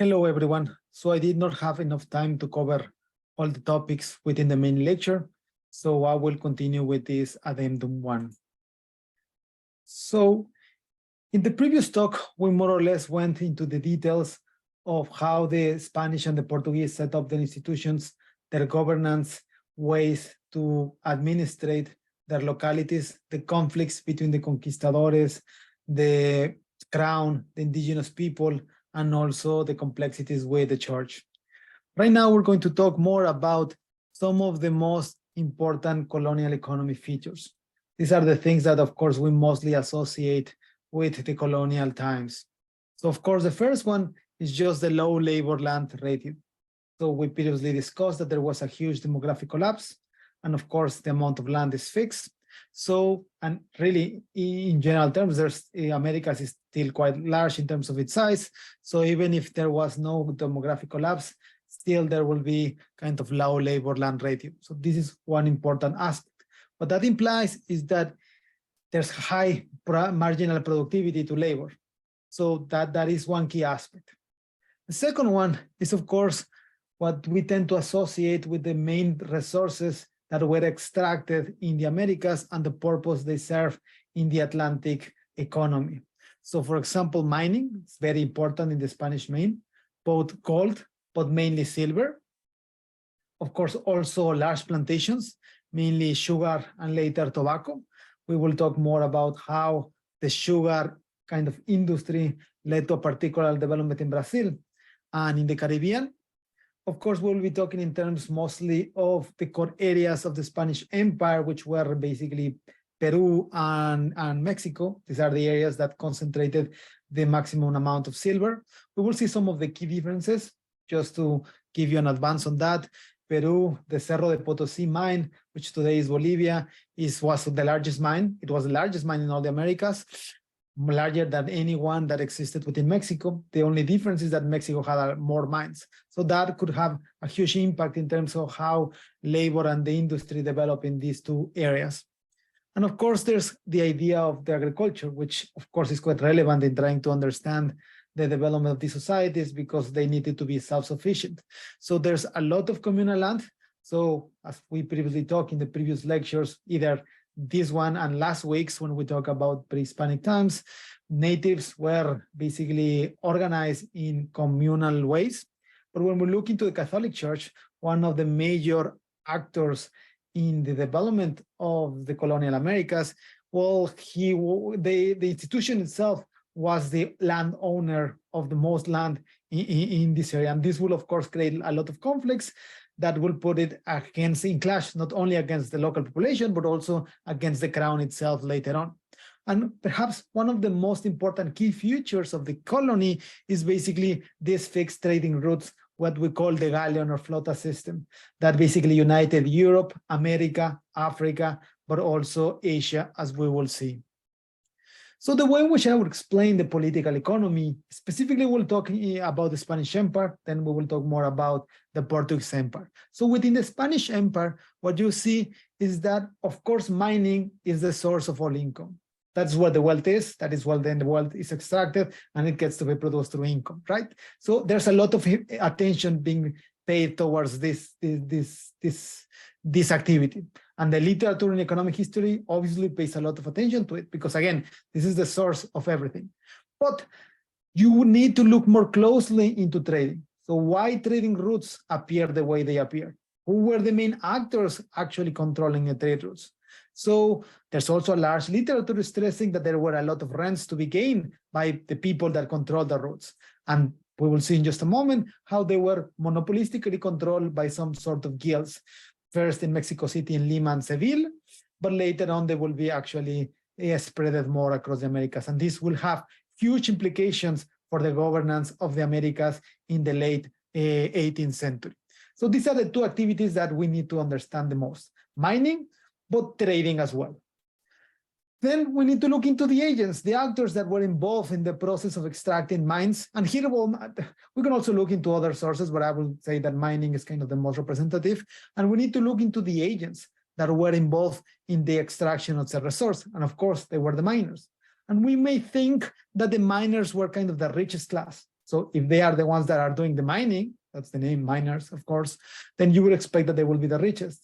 Hello, everyone. So I did not have enough time to cover all the topics within the main lecture, so I will continue with this Addendum 1. So in the previous talk, we more or less went into the details of how the Spanish and the Portuguese set up their institutions, their governance, ways to administrate their localities, the conflicts between the conquistadores, the crown, the indigenous people, and also the complexities with the church. Right now, we're going to talk more about some of the most important colonial economy features. These are the things that, of course, we mostly associate with the colonial times. So, of course, the first one is just the low labor land ratio. So we previously discussed that there was a huge demographic collapse, and of course, the amount of land is fixed. So, and really, in general terms, America is still quite large in terms of its size. So even if there was no demographic collapse, still there will be kind of low labor land ratio. So this is one important aspect. What that implies is that there's high marginal productivity to labor. So that is one key aspect. The second one is, of course, what we tend to associate with the main resources that were extracted in the Americas and the purpose they serve in the Atlantic economy. So, for example, mining is very important in the Spanish Main, both gold, but mainly silver. Of course, also large plantations, mainly sugar and later tobacco. We will talk more about how the sugar kind of industry led to a particular development in Brazil and in the Caribbean. Of course, we'll be talking in terms mostly of the core areas of the Spanish Empire, which were basically Peru and Mexico. These are the areas that concentrated the maximum amount of silver. We will see some of the key differences, just to give you an advance on that. Peru, the Cerro de Potosí mine, which today is Bolivia, was the largest mine. It was the largest mine in all the Americas, larger than any one that existed within Mexico. The only difference is that Mexico had more mines. So that could have a huge impact in terms of how labor and the industry develop in these two areas. And of course, there's the idea of the agriculture, which of course is quite relevant in trying to understand the development of these societies because they needed to be self-sufficient. So there's a lot of communal land. So as we previously talked in the previous lectures, either this one and last week's when we talk about pre-Hispanic times, natives were basically organized in communal ways. But when we look into the Catholic Church, one of the major actors in the development of the colonial Americas, well, the institution itself was the landowner of the most land in this area. And this will, of course, create a lot of conflicts that will put it in clash, not only against the local population, but also against the crown itself later on. And perhaps one of the most important key features of the colony is basically these fixed trading routes, what we call the galleon or flota system, that basically united Europe, America, Africa, but also Asia, as we will see. So the way in which I would explain the political economy, specifically we'll talk about the Spanish Empire, then we will talk more about the Portuguese Empire. So within the Spanish Empire, what you see is that, of course, mining is the source of all income. That's what the wealth is. That is what then the wealth is extracted and it gets to be produced through income, right? So there's a lot of attention being paid towards this activity. And the literature in economic history obviously pays a lot of attention to it because, again, this is the source of everything. But you need to look more closely into trading. So why trading routes appear the way they appear? Who were the main actors actually controlling the trade routes? So there's also a large literature stressing that there were a lot of rents to be gained by the people that control the routes. And we will see in just a moment how they were monopolistically controlled by some sort of guilds. First in Mexico City, in Lima and Seville, but later on they will be actually spread more across the Americas. And this will have huge implications for the governance of the Americas in the late 18th century. So these are the two activities that we need to understand the most: mining, but trading as well. Then we need to look into the agents, the actors that were involved in the process of extracting mines. And here we can also look into other sources, but I will say that mining is kind of the most representative. And we need to look into the agents that were involved in the extraction of the resource. And of course, they were the miners. And we may think that the miners were kind of the richest class. So if they are the ones that are doing the mining, that's the name, miners, of course, then you would expect that they will be the richest.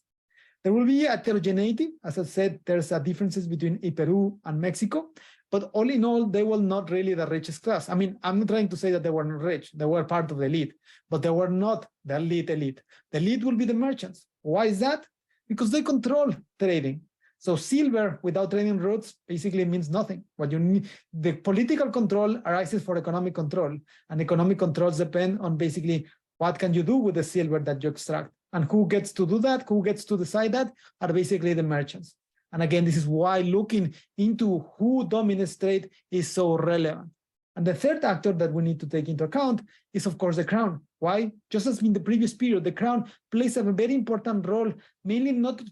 There will be heterogeneity. As I said, there's differences between Peru and Mexico, but all in all, they were not really the richest class. I mean, I'm not trying to say that they were not rich. They were part of the elite, but they were not the elite. The elite will be the merchants. Why is that? Because they control trading. So silver without trading routes basically means nothing. What you need, the political control arises for economic control, and economic controls depend on basically what can you do with the silver that you extract. And who gets to do that, who gets to decide that, are basically the merchants. And again, this is why looking into who dominates trade is so relevant. And the third actor that we need to take into account is, of course, the crown. Why? Just as in the previous period, the crown plays a very important role, mainly not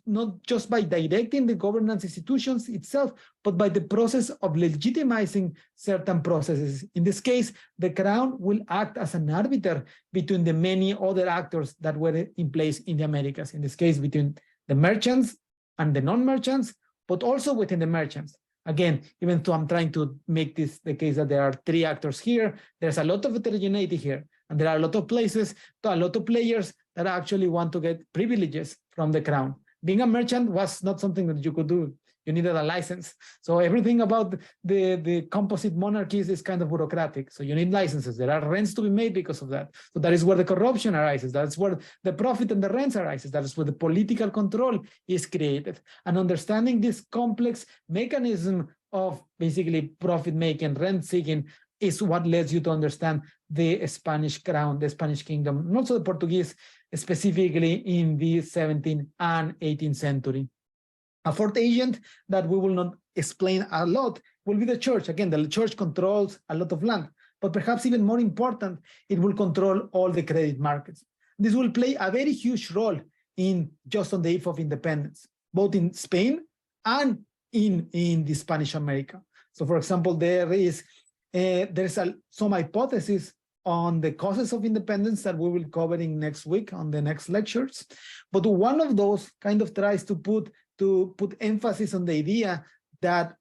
just by directing the governance institutions itself, but by the process of legitimizing certain processes. In this case, the crown will act as an arbiter between the many other actors that were in place in the Americas. In this case, between the merchants and the non-merchants, but also within the merchants. Again, even though I'm trying to make this the case that there are three actors here, there's a lot of heterogeneity here. And there are a lot of places, a lot of players that actually want to get privileges from the crown. Being a merchant was not something that you could do. You needed a license. So everything about the composite monarchies is kind of bureaucratic. So you need licenses. There are rents to be made because of that. So that is where the corruption arises. That's where the profit and the rents arises. That is where the political control is created. And understanding this complex mechanism of basically profit making, rent seeking, is what lets you to understand the Spanish crown, the Spanish kingdom, and also the Portuguese, specifically in the 17th and 18th century. A fourth agent that we will not explain a lot will be the church. Again, the church controls a lot of land, but perhaps even more important, it will control all the credit markets. This will play a very huge role in just on the eve of independence, both in Spain and in the Spanish America. So for example, there's some hypothesis on the causes of independence that we will cover in next week on the next lectures. But one of those kind of tries to put emphasis on the idea that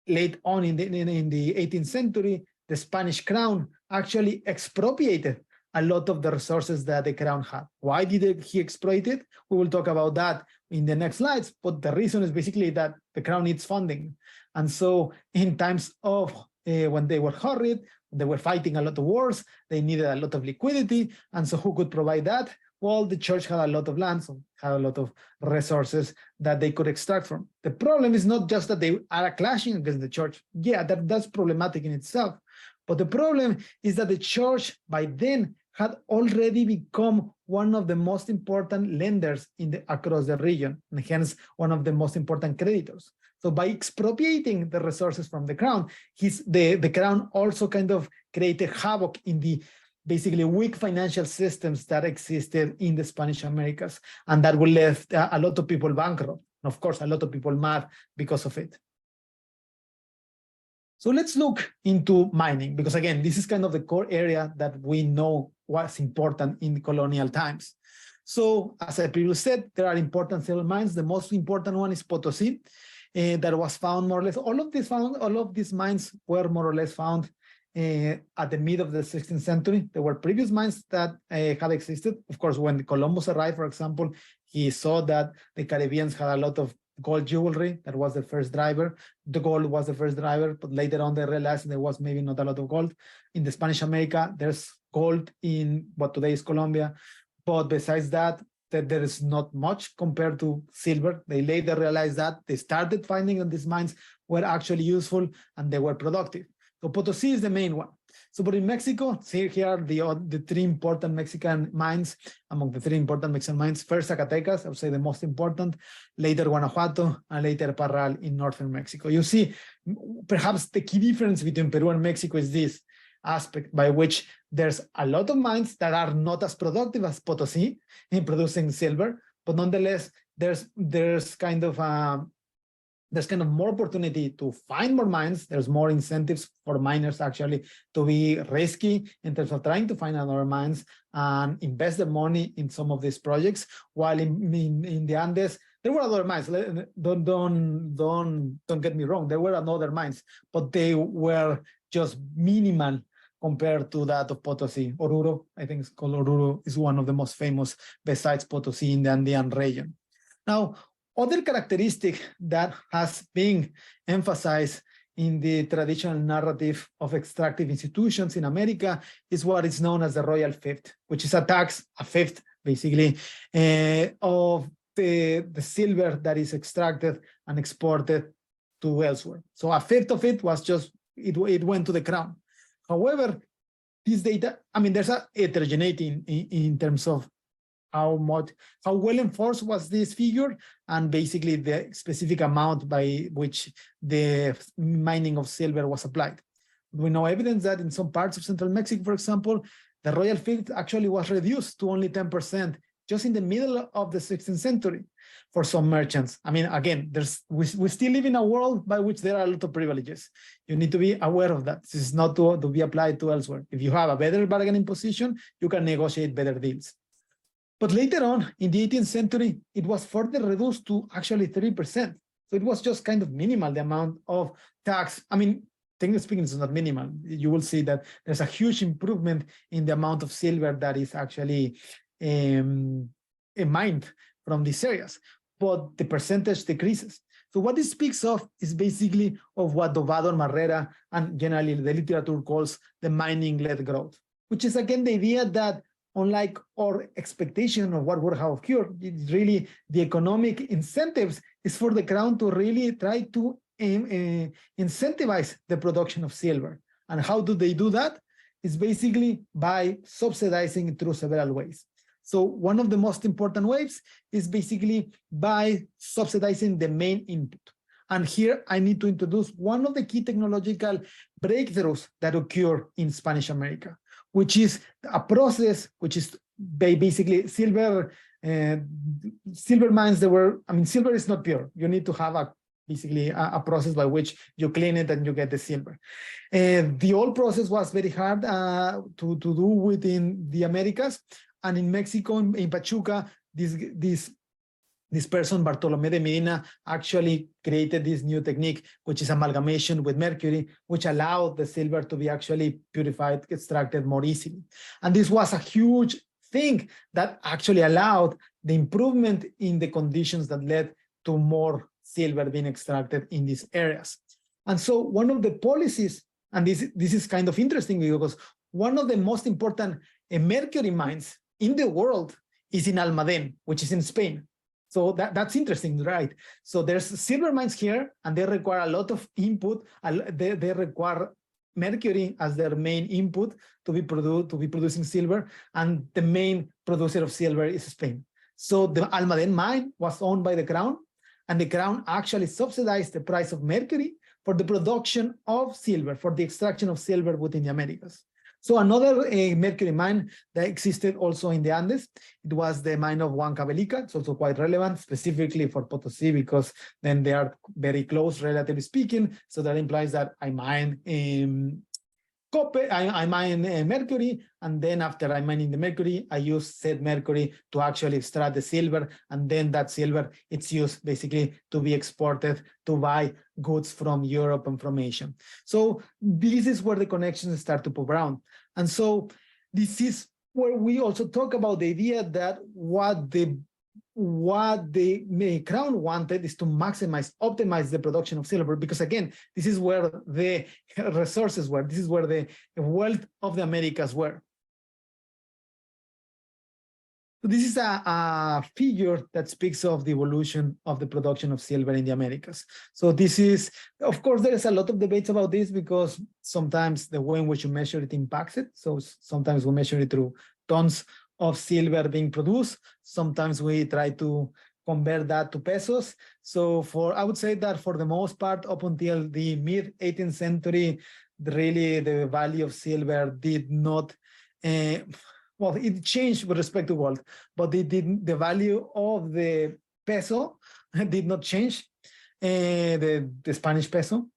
late on in the 18th century, the Spanish crown actually expropriated a lot of the resources that the crown had. Why did he exploit it? We will talk about that in the next slides, but the reason is basically that the crown needs funding. And so in times of when they were hurried, they were fighting a lot of wars, they needed a lot of liquidity, and so who could provide that? Well, the church had a lot of land, so had a lot of resources that they could extract from. The problem is not just that they are clashing against the church. Yeah, that's problematic in itself. But the problem is that the church by then had already become one of the most important lenders across the region, and hence one of the most important creditors. So by expropriating the resources from the crown, the crown also kind of created havoc in the basically weak financial systems that existed in the Spanish Americas, and that will left a lot of people bankrupt. And of course, a lot of people mad because of it. So let's look into mining, because again, this is kind of the core area that we know was important in colonial times. So as I previously said, there are important silver mines. The most important one is Potosí, that was found more or less. All of these mines were more or less found at the mid of the 16th century. There were previous mines that had existed. Of course, when Columbus arrived, for example, he saw that the Caribbeans had a lot of gold jewelry. That was the first driver. The gold was the first driver, but later on they realized there was maybe not a lot of gold. In the Spanish America, there's gold in what today is Colombia, but besides that there is not much compared to silver. They later realized that they started finding that these mines were actually useful and they were productive. So Potosí is the main one. So, but in Mexico, see here are the three important Mexican mines. Among the three important Mexican mines, first Zacatecas, I would say the most important, later Guanajuato, and later Parral in northern Mexico. You see, perhaps the key difference between Peru and Mexico is this aspect by which there's a lot of mines that are not as productive as Potosí in producing silver, but nonetheless, there's kind of more opportunity to find more mines. There's more incentives for miners actually to be risky in terms of trying to find other mines and invest the money in some of these projects. While in the Andes, there were other mines. Don't get me wrong. There were other mines, but they were just minimal compared to that of Potosí. Oruro, I think it's called Oruro, is one of the most famous besides Potosí in the Andean region. Now, other characteristic that has been emphasized in the traditional narrative of extractive institutions in America is what is known as the royal fifth, which is a fifth, basically, of the silver that is extracted and exported to elsewhere. So a fifth of it was just, it went to the crown. However, this data, I mean, there's a heterogeneity in terms of how well enforced was this figure, and basically the specific amount by which the mining of silver was applied. We know evidence that in some parts of central Mexico, for example, the royal fifth actually was reduced to only 10%, just in the middle of the 16th century for some merchants. I mean, again, we still live in a world by which there are a lot of privileges. You need to be aware of that. This is not to be applied to elsewhere. If you have a better bargaining position, you can negotiate better deals. But later on, in the 18th century, it was further reduced to actually 3%. So it was just kind of minimal, the amount of tax. I mean, technically speaking, it's not minimal. You will see that there's a huge improvement in the amount of silver that is actually mined from these areas, but the percentage decreases. So what this speaks of is basically of what Dovado and Marrera and generally the literature calls the mining-led growth, which is again the idea that unlike our expectation of what would have occurred, it's really the economic incentives is for the crown to really try to incentivize the production of silver. And how do they do that? It's basically by subsidizing through several ways. So one of the most important ways is basically by subsidizing the main input. And here I need to introduce one of the key technological breakthroughs that occur in Spanish America, which is a process which is basically silver mines that were, I mean, silver is not pure. You need to have basically a process by which you clean it and you get the silver. The old process was very hard to do within the Americas. And in Mexico, in Pachuca, this person, Bartolomé de Medina, actually created this new technique, which is amalgamation with mercury, which allowed the silver to be actually purified, extracted more easily. And this was a huge thing that actually allowed the improvement in the conditions that led to more silver being extracted in these areas. And so one of the policies, and this is kind of interesting because one of the most important mercury mines in the world is in Almadén, which is in Spain. So that's interesting, right? So there's silver mines here, and they require a lot of input. They require mercury as their main input to be producing silver, and the main producer of silver is Spain. So the Almadén mine was owned by the crown, and the crown actually subsidized the price of mercury for the production of silver, for the extraction of silver within the Americas. So another mercury mine that existed also in the Andes, it was the mine of Huancavelica. It's also quite relevant, specifically for Potosí, because then they are very close, relatively speaking. So that implies that I mine copper, I mine mercury, and then after I mining the mercury, I use said mercury to actually extract the silver, and then that silver, it's used basically to be exported to buy goods from Europe and from Asia. So this is where the connections start to pop around. And so this is where we also talk about the idea that what the crown wanted is to optimize the production of silver, because again, this is where the resources were, this is where the wealth of the Americas were. So this is a figure that speaks of the evolution of the production of silver in the Americas. So this is, of course, there is a lot of debates about this because sometimes the way in which you measure it impacts it. So sometimes we measure it through tons of silver being produced. Sometimes we try to convert that to pesos. So I would say that for the most part, up until the mid 18th century, really the value of silver did not, well, it changed with respect to gold, but the value of the peso did not change, the Spanish peso.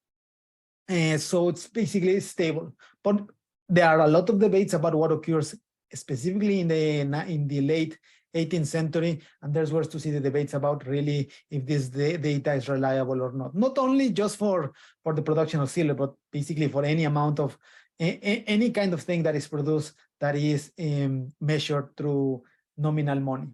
So it's basically stable. But there are a lot of debates about what occurs specifically in the late 18th century, and there's where to see the debates about really if this data is reliable or not. Not only just for the production of silver, but basically for any amount of any kind of thing that is produced that is measured through nominal money.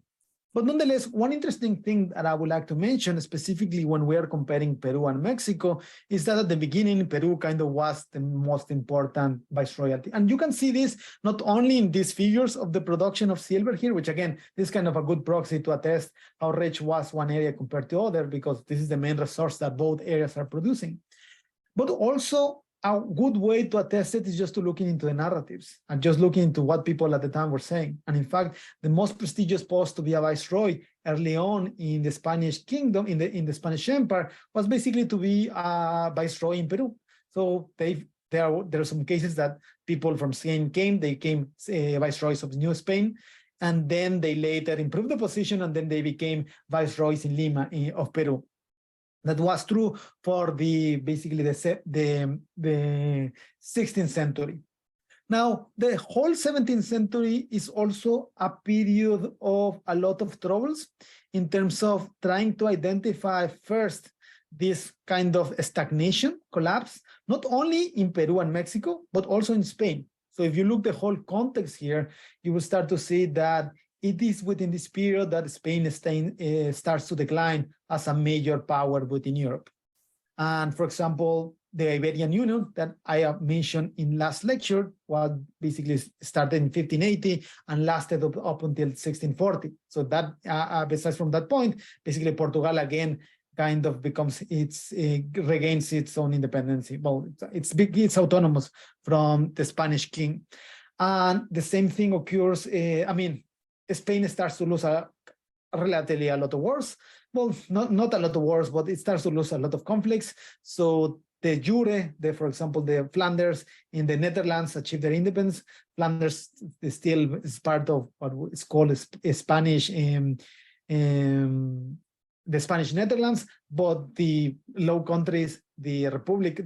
But nonetheless, one interesting thing that I would like to mention, specifically when we are comparing Peru and Mexico, is that at the beginning, Peru kind of was the most important viceroyalty. And you can see this not only in these figures of the production of silver here, which again, this is kind of a good proxy to attest how rich was one area compared to other, because this is the main resource that both areas are producing. But also, a good way to attest it is just to looking into the narratives and just looking into what people at the time were saying. And in fact, the most prestigious post to be a viceroy early on in the Spanish kingdom, in the Spanish Empire, was basically to be a viceroy in Peru. So there are some cases that people from Spain came, they became viceroys of New Spain, and then they later improved the position, and then they became viceroys in Lima of Peru. That was true for basically the 16th century. Now, the whole 17th century is also a period of a lot of troubles in terms of trying to identify first this kind of stagnation, collapse, not only in Peru and Mexico, but also in Spain. So if you look the whole context here, you will start to see that it is within this period that Spain starts to decline as a major power within Europe. And for example, the Iberian Union that I have mentioned in last lecture was basically started in 1580 and lasted up until 1640. So that, besides from that point, basically Portugal again kind of becomes regains its own independence. Well, it's autonomous from the Spanish king. And the same thing occurs, Spain starts to lose relatively a lot of wars. Well, not a lot of wars, but it starts to lose a lot of conflicts. So the jure, for example, the Flanders in the Netherlands achieved their independence. Flanders is still part of what is called Spanish, the Spanish Netherlands, but the Low Countries, the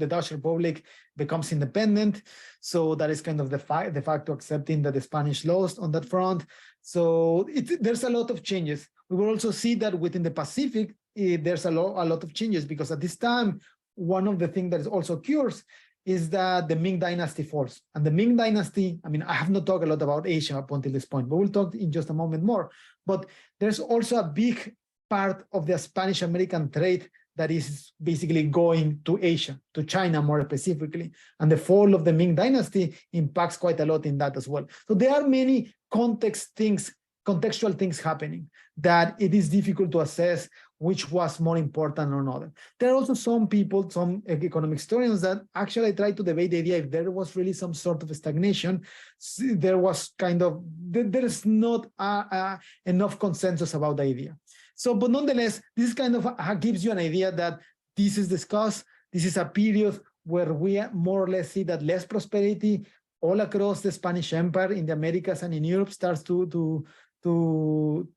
Dutch Republic becomes independent. So that is kind of de facto accepting that the Spanish lost on that front. So there's a lot of changes. We will also see that within the Pacific, there's a lot of changes, because at this time, one of the things that also occurs is that the Ming Dynasty falls. And the Ming Dynasty, I have not talked a lot about Asia up until this point, but we'll talk in just a moment more. But there's also a big part of the Spanish-American trade that is basically going to Asia, to China more specifically. And the fall of the Ming Dynasty impacts quite a lot in that as well. So there are many contextual things happening that it is difficult to assess which was more important or not. There are also some people, some economic historians, that actually try to debate the idea if there was really some sort of stagnation. There was there's not enough consensus about the idea. So, but nonetheless, this kind of gives you an idea that this is discussed. This is a period where we more or less see that less prosperity all across the Spanish Empire in the Americas and in Europe starts to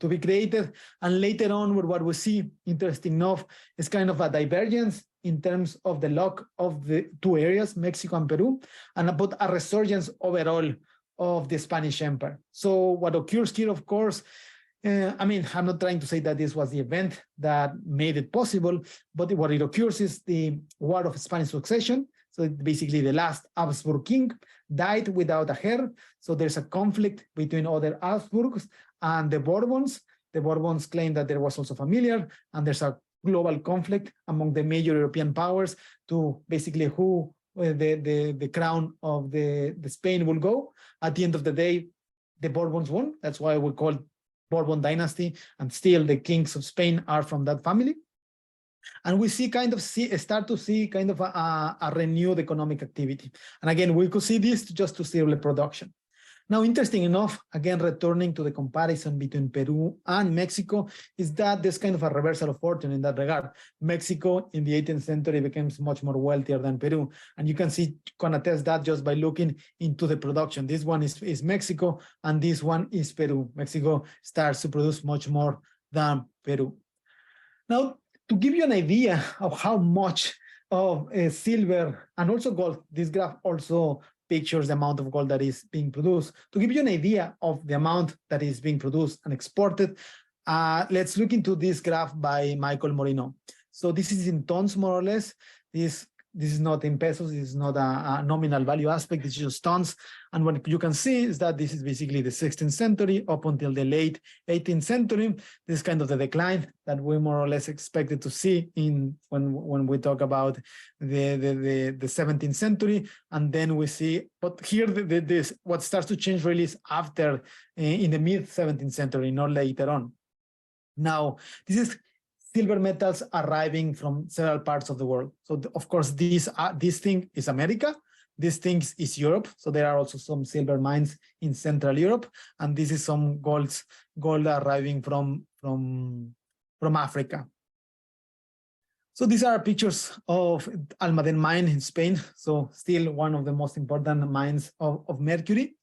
be created. And later on, what we see, interesting enough, is kind of a divergence in terms of the luck of the two areas, Mexico and Peru, and about a resurgence overall of the Spanish Empire. So what occurs here, of course, I'm not trying to say that this was the event that made it possible, but what it occurs is the War of Spanish Succession. So basically the last Habsburg king died without a heir. So there's a conflict between other Habsburgs and the Bourbons. The Bourbons claim that there was also familiar, and there's a global conflict among the major European powers to basically who the crown of the Spain will go. At the end of the day, the Bourbons won. That's why we call it Bourbon dynasty, and still the kings of Spain are from that family. And we start to see kind of a renewed economic activity. And again, we could see this just to see production. Now, interesting enough, again, returning to the comparison between Peru and Mexico, is that there's kind of a reversal of fortune in that regard. Mexico in the 18th century becomes much more wealthier than Peru. And you can attest that just by looking into the production. This one is Mexico, and this one is Peru. Mexico starts to produce much more than Peru. Now, to give you an idea of how much of silver and also gold, this graph also pictures the amount of gold that is being produced. To give you an idea of the amount that is being produced and exported, let's look into this graph by Michael Morino. So this is in tons, more or less. This this is not in pesos, this is not a nominal value aspect, it's just tons. And what you can see is that this is basically the 16th century up until the late 18th century. This is kind of the decline that we more or less expected to see in when we talk about the 17th century. And then we see, but here this what starts to change really is after in the mid 17th century, not later on. Now, this is silver metals arriving from several parts of the world. So of course, this thing is America. This thing is Europe. So there are also some silver mines in Central Europe. And this is some gold arriving from Africa. So these are pictures of Almaden mine in Spain. So still one of the most important mines of mercury.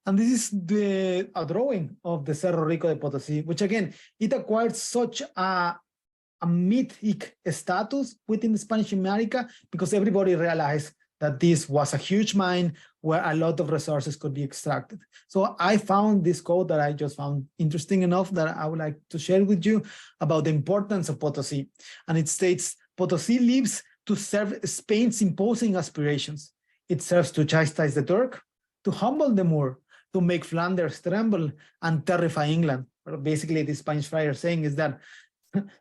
And this is a drawing of the Cerro Rico de Potosí, which again, it acquired such a mythic status within the Spanish America because everybody realized that this was a huge mine where a lot of resources could be extracted. So I found this quote that I just found interesting enough that I would like to share with you about the importance of Potosí. And it states, Potosí lives to serve Spain's imposing aspirations. It serves to chastise the Turk, to humble the Moor, to make Flanders tremble and terrify England. Basically, the Spanish friar saying is that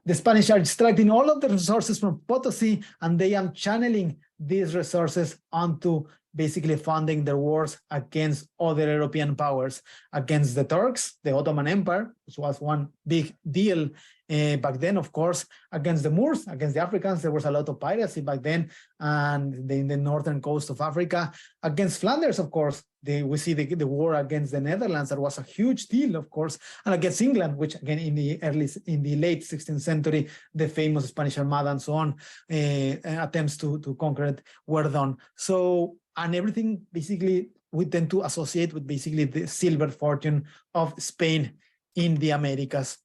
the Spanish are extracting all of the resources from Potosí, and they are channeling these resources onto basically funding their wars against other European powers, against the Turks, the Ottoman Empire, which was one big deal back then, of course, against the Moors, against the Africans. There was a lot of piracy back then, and in the northern coast of Africa, against Flanders, of course. We see the war against the Netherlands, that was a huge deal, of course, and against England, which again in the late 16th century, the famous Spanish Armada and so on, attempts to conquer it were done. So, and everything basically we tend to associate with basically the silver fortune of Spain in the Americas.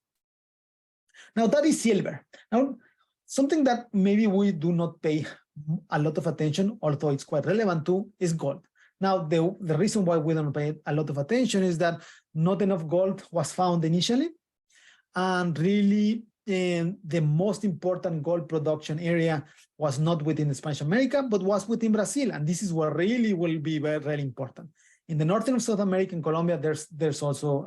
Now that is silver. Now, something that maybe we do not pay a lot of attention, although it's quite relevant to, is gold. Now, the reason why we don't pay a lot of attention is that not enough gold was found initially. And really, the most important gold production area was not within Spanish America, but was within Brazil. And this is what really will be very, really important. In the northern of South America, in Colombia, there's also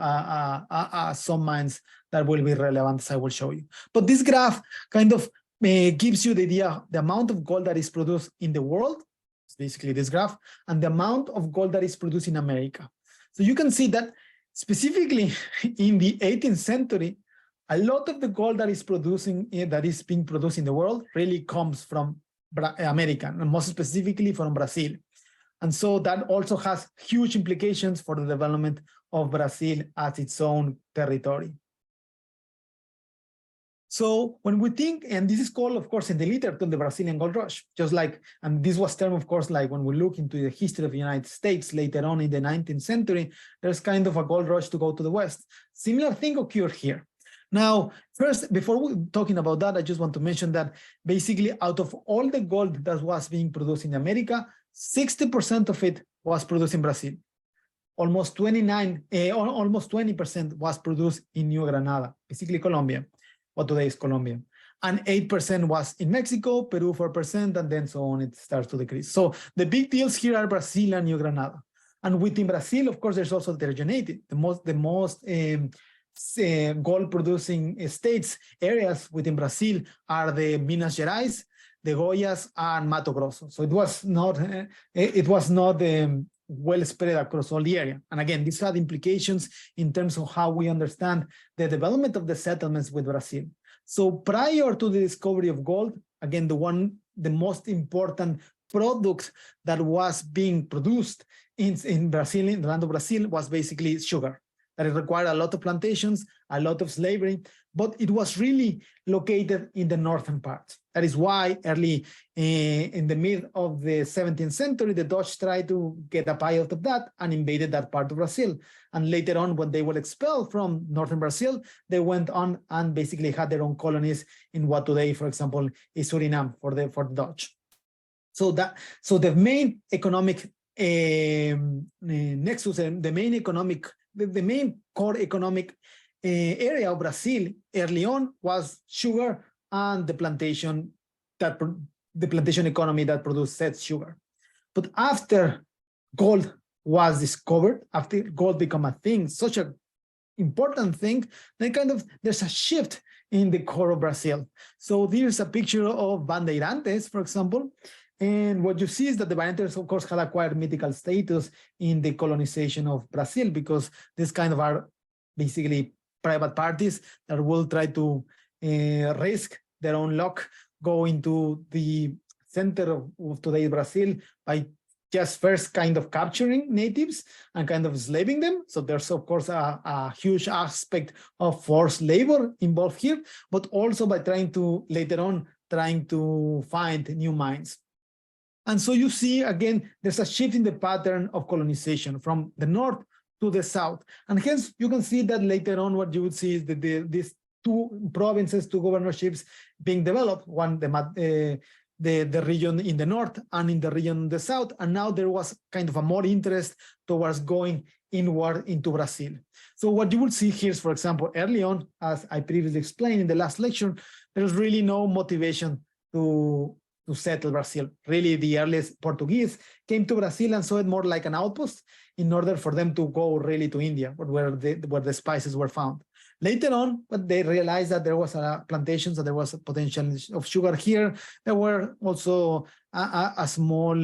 some mines that will be relevant, as I will show you. But this graph kind of gives you the idea, the amount of gold that is produced in the world, it's basically this graph, and the amount of gold that is produced in America. So you can see that specifically in the 18th century, a lot of the gold that is being produced in the world really comes from America, and most specifically from Brazil. And so that also has huge implications for the development of Brazil as its own territory. So when we think, and this is called, of course, in the literature, the Brazilian gold rush, just like, and this was termed, of course, like when we look into the history of the United States later on in the 19th century, there's kind of a gold rush to go to the West. Similar thing occurred here. Now, first, before talking about that, I just want to mention that basically out of all the gold that was being produced in America, 60% of it was produced in Brazil. Almost 20% was produced in New Granada, basically Colombia, what today is Colombia. And 8% was in Mexico, Peru 4%, and then so on, it starts to decrease. So the big deals here are Brazil and New Granada. And within Brazil, of course, there's also heterogeneity. The most gold producing states, areas within Brazil are the Minas Gerais, the Goiás, and Mato Grosso. So it was not well spread across all the area. And again, this had implications in terms of how we understand the development of the settlements with Brazil. So prior to the discovery of gold, again, the most important product that was being produced in Brazil, in the land of Brazil, was basically sugar. That it required a lot of plantations, a lot of slavery, but it was really located in the northern part. That is why early in the mid of the 17th century, the Dutch tried to get a pie out of that and invaded that part of Brazil. And later on, when they were expelled from northern Brazil, they went on and basically had their own colonies in what today, for example, is Suriname for the Dutch. So the main economic nexus, the main core economic area of Brazil early on was sugar and the plantation that the plantation economy that produced said sugar. But after gold was discovered, after gold became a thing, such an important thing, then there's a shift in the core of Brazil. So there's a picture of Bandeirantes, for example, and what you see is that the Bandeirantes, of course, had acquired mythical status in the colonization of Brazil, because this are basically private parties that will try to risk their own luck, go into the center of today's Brazil by just first capturing natives and enslaving them. So there's, of course, a huge aspect of forced labor involved here, but also by later on trying to find new mines. And so you see, again, there's a shift in the pattern of colonization from the north to the south. And hence, you can see that later on, what you would see is that these two provinces, two governorships being developed, one, the region in the north and in the region in the south. And now there was a more interest towards going inward into Brazil. So what you will see here is, for example, early on, as I previously explained in the last lecture, there's really no motivation to settle Brazil. Really, the earliest Portuguese came to Brazil and saw it more like an outpost in order for them to go really to India, where the spices were found. Later on, but they realized that there was plantations, that there was a potential of sugar here. There were also a small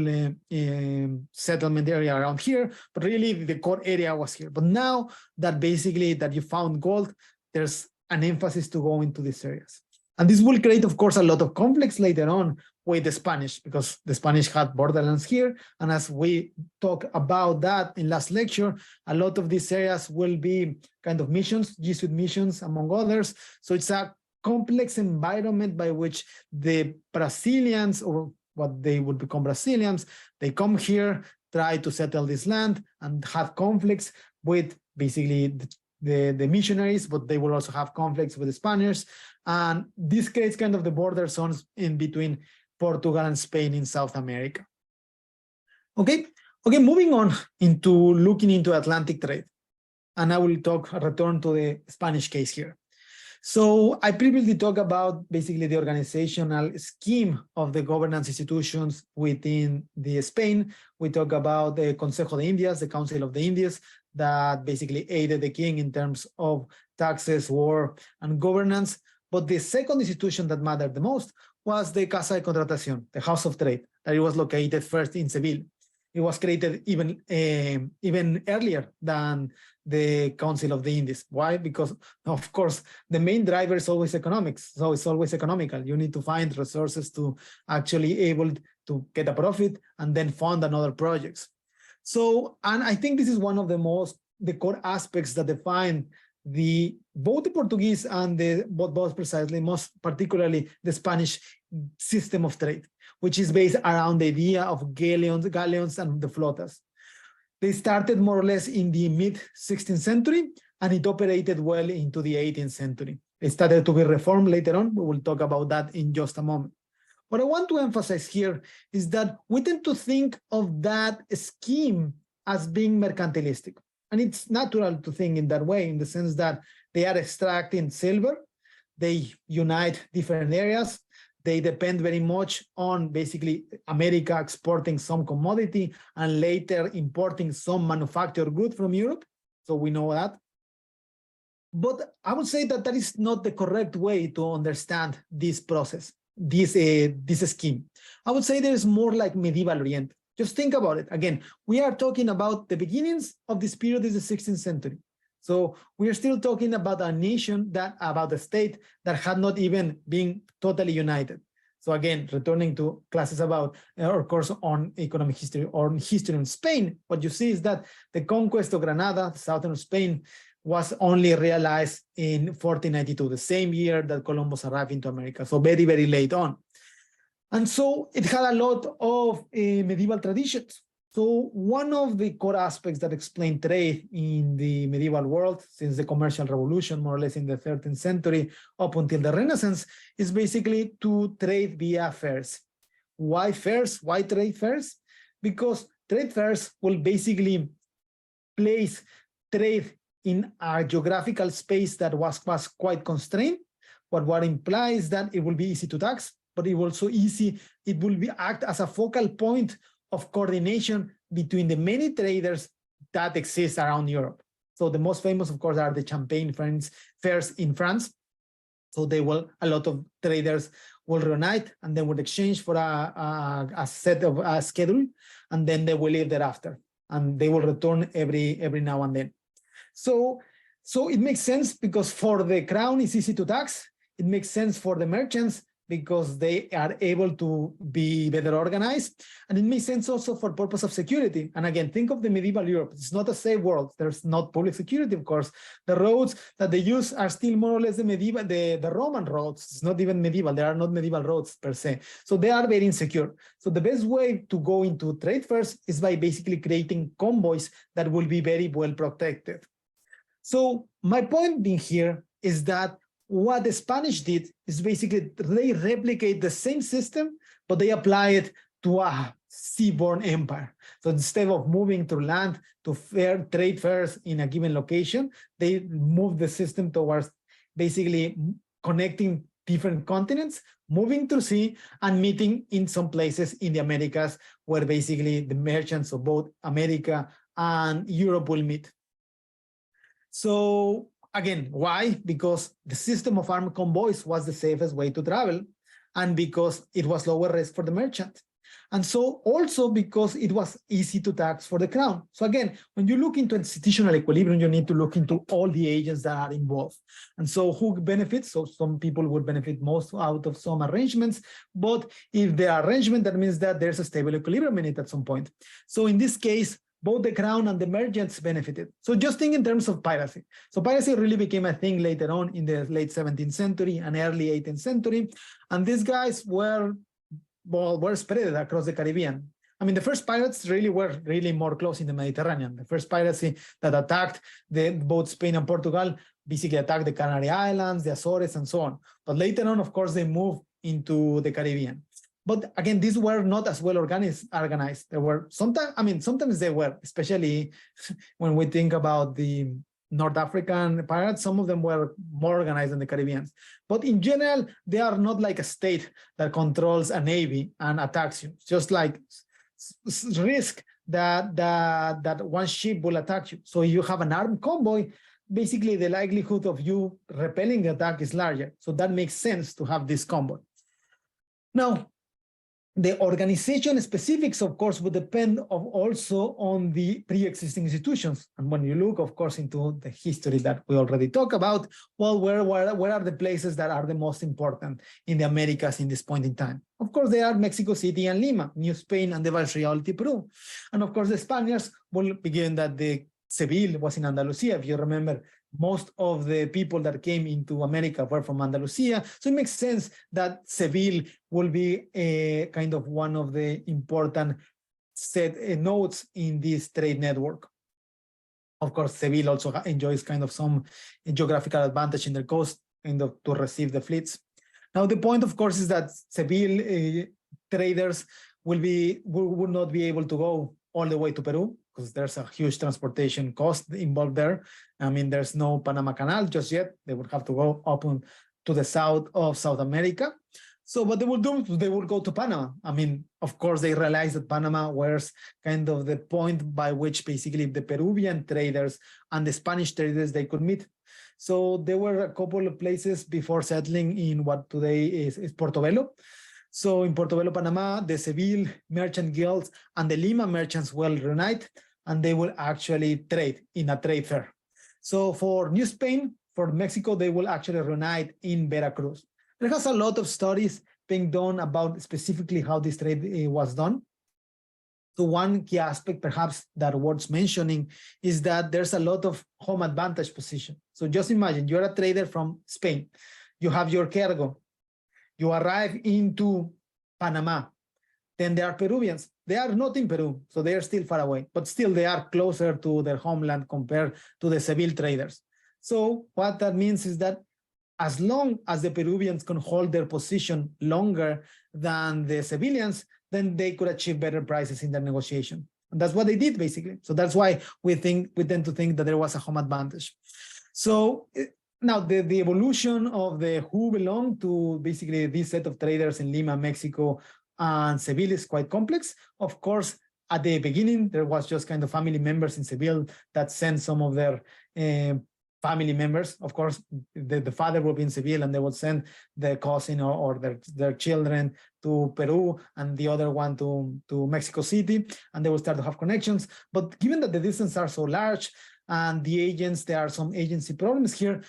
settlement area around here, but really the core area was here. But now that that you found gold, there's an emphasis to go into these areas. And this will create, of course, a lot of conflicts later on with the Spanish, because the Spanish had borderlands here. And as we talked about that in last lecture, a lot of these areas will be missions, Jesuit missions, among others. So it's a complex environment by which the Brazilians, or what they would become Brazilians, they come here, try to settle this land, and have conflicts with basically the missionaries, but they will also have conflicts with the Spaniards. And this creates the border zones in between Portugal and Spain in South America. Okay, moving on into looking into Atlantic trade. And I will return to the Spanish case here. So I previously talked about basically the organizational scheme of the governance institutions within Spain. We talk about the Consejo de Indias, the Council of the Indies, that basically aided the king in terms of taxes, war, and governance. But the second institution that mattered the most was the Casa de Contratación, the House of Trade, that it was located first in Seville. It was created even earlier than the Council of the Indies. Why? Because, of course, the main driver is always economics. So it's always economical. You need to find resources to actually able to get a profit and then fund another projects. So, and I think this is one of the core aspects that define both the Portuguese and most particularly the Spanish system of trade, which is based around the idea of galleons and the flotas. They started more or less in the mid-16th century, and it operated well into the 18th century. It started to be reformed later on. We will talk about that in just a moment. What I want to emphasize here is that we tend to think of that scheme as being mercantilistic. And it's natural to think in that way, in the sense that they are extracting silver, they unite different areas, they depend very much on basically America exporting some commodity and later importing some manufactured good from Europe. So we know that. But I would say that that is not the correct way to understand this process, this scheme. I would say there is more like medieval Orient. Just think about it. Again, we are talking about the beginnings of this period is the 16th century. So we are still talking about a nation about a state that had not even been totally united. So again, returning to classes about, or course on economic history or history in Spain, what you see is that the conquest of Granada, southern Spain, was only realized in 1492, the same year that Columbus arrived into America. So very, very late on. And so it had a lot of medieval traditions. So one of the core aspects that explain trade in the medieval world since the commercial revolution, more or less in the 13th century up until the Renaissance, is basically to trade via fairs. Why fairs? Why trade fairs? Because trade fairs will basically place trade in a geographical space that was quite constrained, but what implies that it will be easy to tax. but it will also easy. It will be act as a focal point of coordination between the many traders that exist around Europe. So the most famous, of course, are the Champagne fairs in France. So they will, a lot of traders will reunite and they would exchange for a set of a schedule, and then they will leave thereafter, and they will return every now and then. So it makes sense because for the crown, it's easy to tax. It makes sense for the merchants because they are able to be better organized. And it makes sense also for purpose of security. And again, think of the medieval Europe. It's not a safe world. There's not public security, of course. The roads that they use are still more or less the Roman roads. It's not even medieval. They are not medieval roads per se. So they are very insecure. So the best way to go into trade fairs is by basically creating convoys that will be very well protected. So my point being here is that what the Spanish did is basically they replicate the same system, but they apply it to a seaborne empire. So instead of moving through land to trade fairs in a given location, they move the system towards basically connecting different continents, moving through sea, and meeting in some places in the Americas where basically the merchants of both America and Europe will meet. So again, why? Because the system of armed convoys was the safest way to travel, and because it was lower risk for the merchant. And so also because it was easy to tax for the crown. So again, when you look into institutional equilibrium, you need to look into all the agents that are involved. And so who benefits? So some people would benefit most out of some arrangements, but if the arrangement, that means that there's a stable equilibrium in it at some point. So in this case, both the crown and the merchants benefited. So just think in terms of piracy. So piracy really became a thing later on in the late 17th century and early 18th century. And these guys were spread across the Caribbean. I mean, the first pirates really were more close in the Mediterranean. The first piracy that attacked both Spain and Portugal basically attacked the Canary Islands, the Azores, and so on. But later on, of course, they moved into the Caribbean. But again, these were not as well organized. There were sometimes they were, especially when we think about the North African pirates, some of them were more organized than the Caribbeans. But in general, they are not like a state that controls a navy and attacks you. It's just like risk that one ship will attack you. So if you have an armed convoy, basically the likelihood of you repelling the attack is larger. So that makes sense to have this convoy. Now, the organization specifics, of course, would depend also on the pre-existing institutions. And when you look, of course, into the history that we already talked about, well, where are the places that are the most important in the Americas in this point in time? Of course, they are Mexico City and Lima, New Spain and the Viceroyalty Peru. And of course, the Spaniards will begin that the Seville was in Andalusia. If you remember, most of the people that came into America were from Andalusia. So it makes sense that Seville will be a kind of one of the important nodes in this trade network. Of course, Seville also enjoys kind of some geographical advantage in the coast to receive the fleets. Now, the point, of course, is that Seville traders will not be able to go all the way to Peru, because there's a huge transportation cost involved there. I mean, there's no Panama Canal just yet. They would have to go up to the south of South America. So what they will do, they will go to Panama. I mean, of course, they realized that Panama was kind of the point by which basically the Peruvian traders and the Spanish traders, they could meet. So there were a couple of places before settling in what today is Portobelo. So in Portobelo, Panama, the Seville merchant guilds and the Lima merchants will reunite, and they will actually trade in a trade fair. So for New Spain, for Mexico, they will actually reunite in Veracruz. There has a lot of studies being done about specifically how this trade was done. So one key aspect perhaps that worth mentioning is that there's a lot of home advantage position. So just imagine you're a trader from Spain. You have your cargo. You arrive into Panama. Then there are Peruvians. They are not in Peru, so they are still far away, but still they are closer to their homeland compared to the Seville traders. So what that means is that as long as the Peruvians can hold their position longer than the civilians, then they could achieve better prices in their negotiation. And that's what they did, basically. So that's why we tend to think that there was a home advantage. So Now, the evolution of who belong to basically this set of traders in Lima, Mexico, and Seville is quite complex. Of course, at the beginning, there was just kind of family members in Seville that sent some of their family members. Of course, the father will be in Seville and they will send their cousin or their children to Peru and the other one to Mexico City, and they will start to have connections. But given that the distances are so large, and the agents, there are some agency problems here.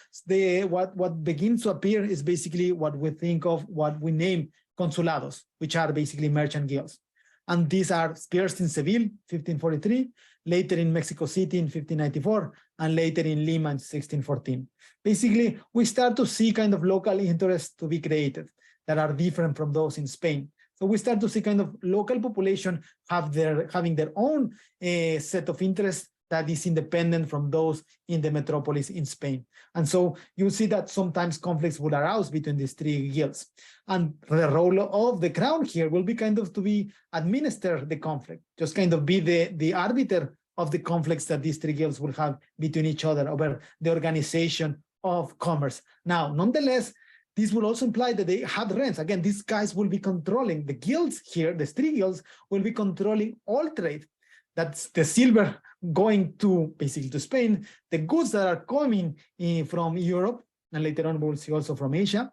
What begins to appear is basically what we think of, what we name consulados, which are basically merchant guilds. And these are first in Seville, 1543, later in Mexico City in 1594, and later in Lima in 1614. Basically, we start to see kind of local interests to be created that are different from those in Spain. So we start to see kind of local population having their own set of interests that is independent from those in the metropolis in Spain. And so you see that sometimes conflicts will arouse between these three guilds. And the role of the crown here will be kind of to be administer the conflict, just kind of be the arbiter of the conflicts that these three guilds will have between each other over the organization of commerce. Now, nonetheless, this will also imply that they had rents. Again, these guys will be controlling the guilds here, the three guilds will be controlling all trade. That's the silver going to basically to Spain, the goods that are coming in from Europe, and later on we'll see also from Asia.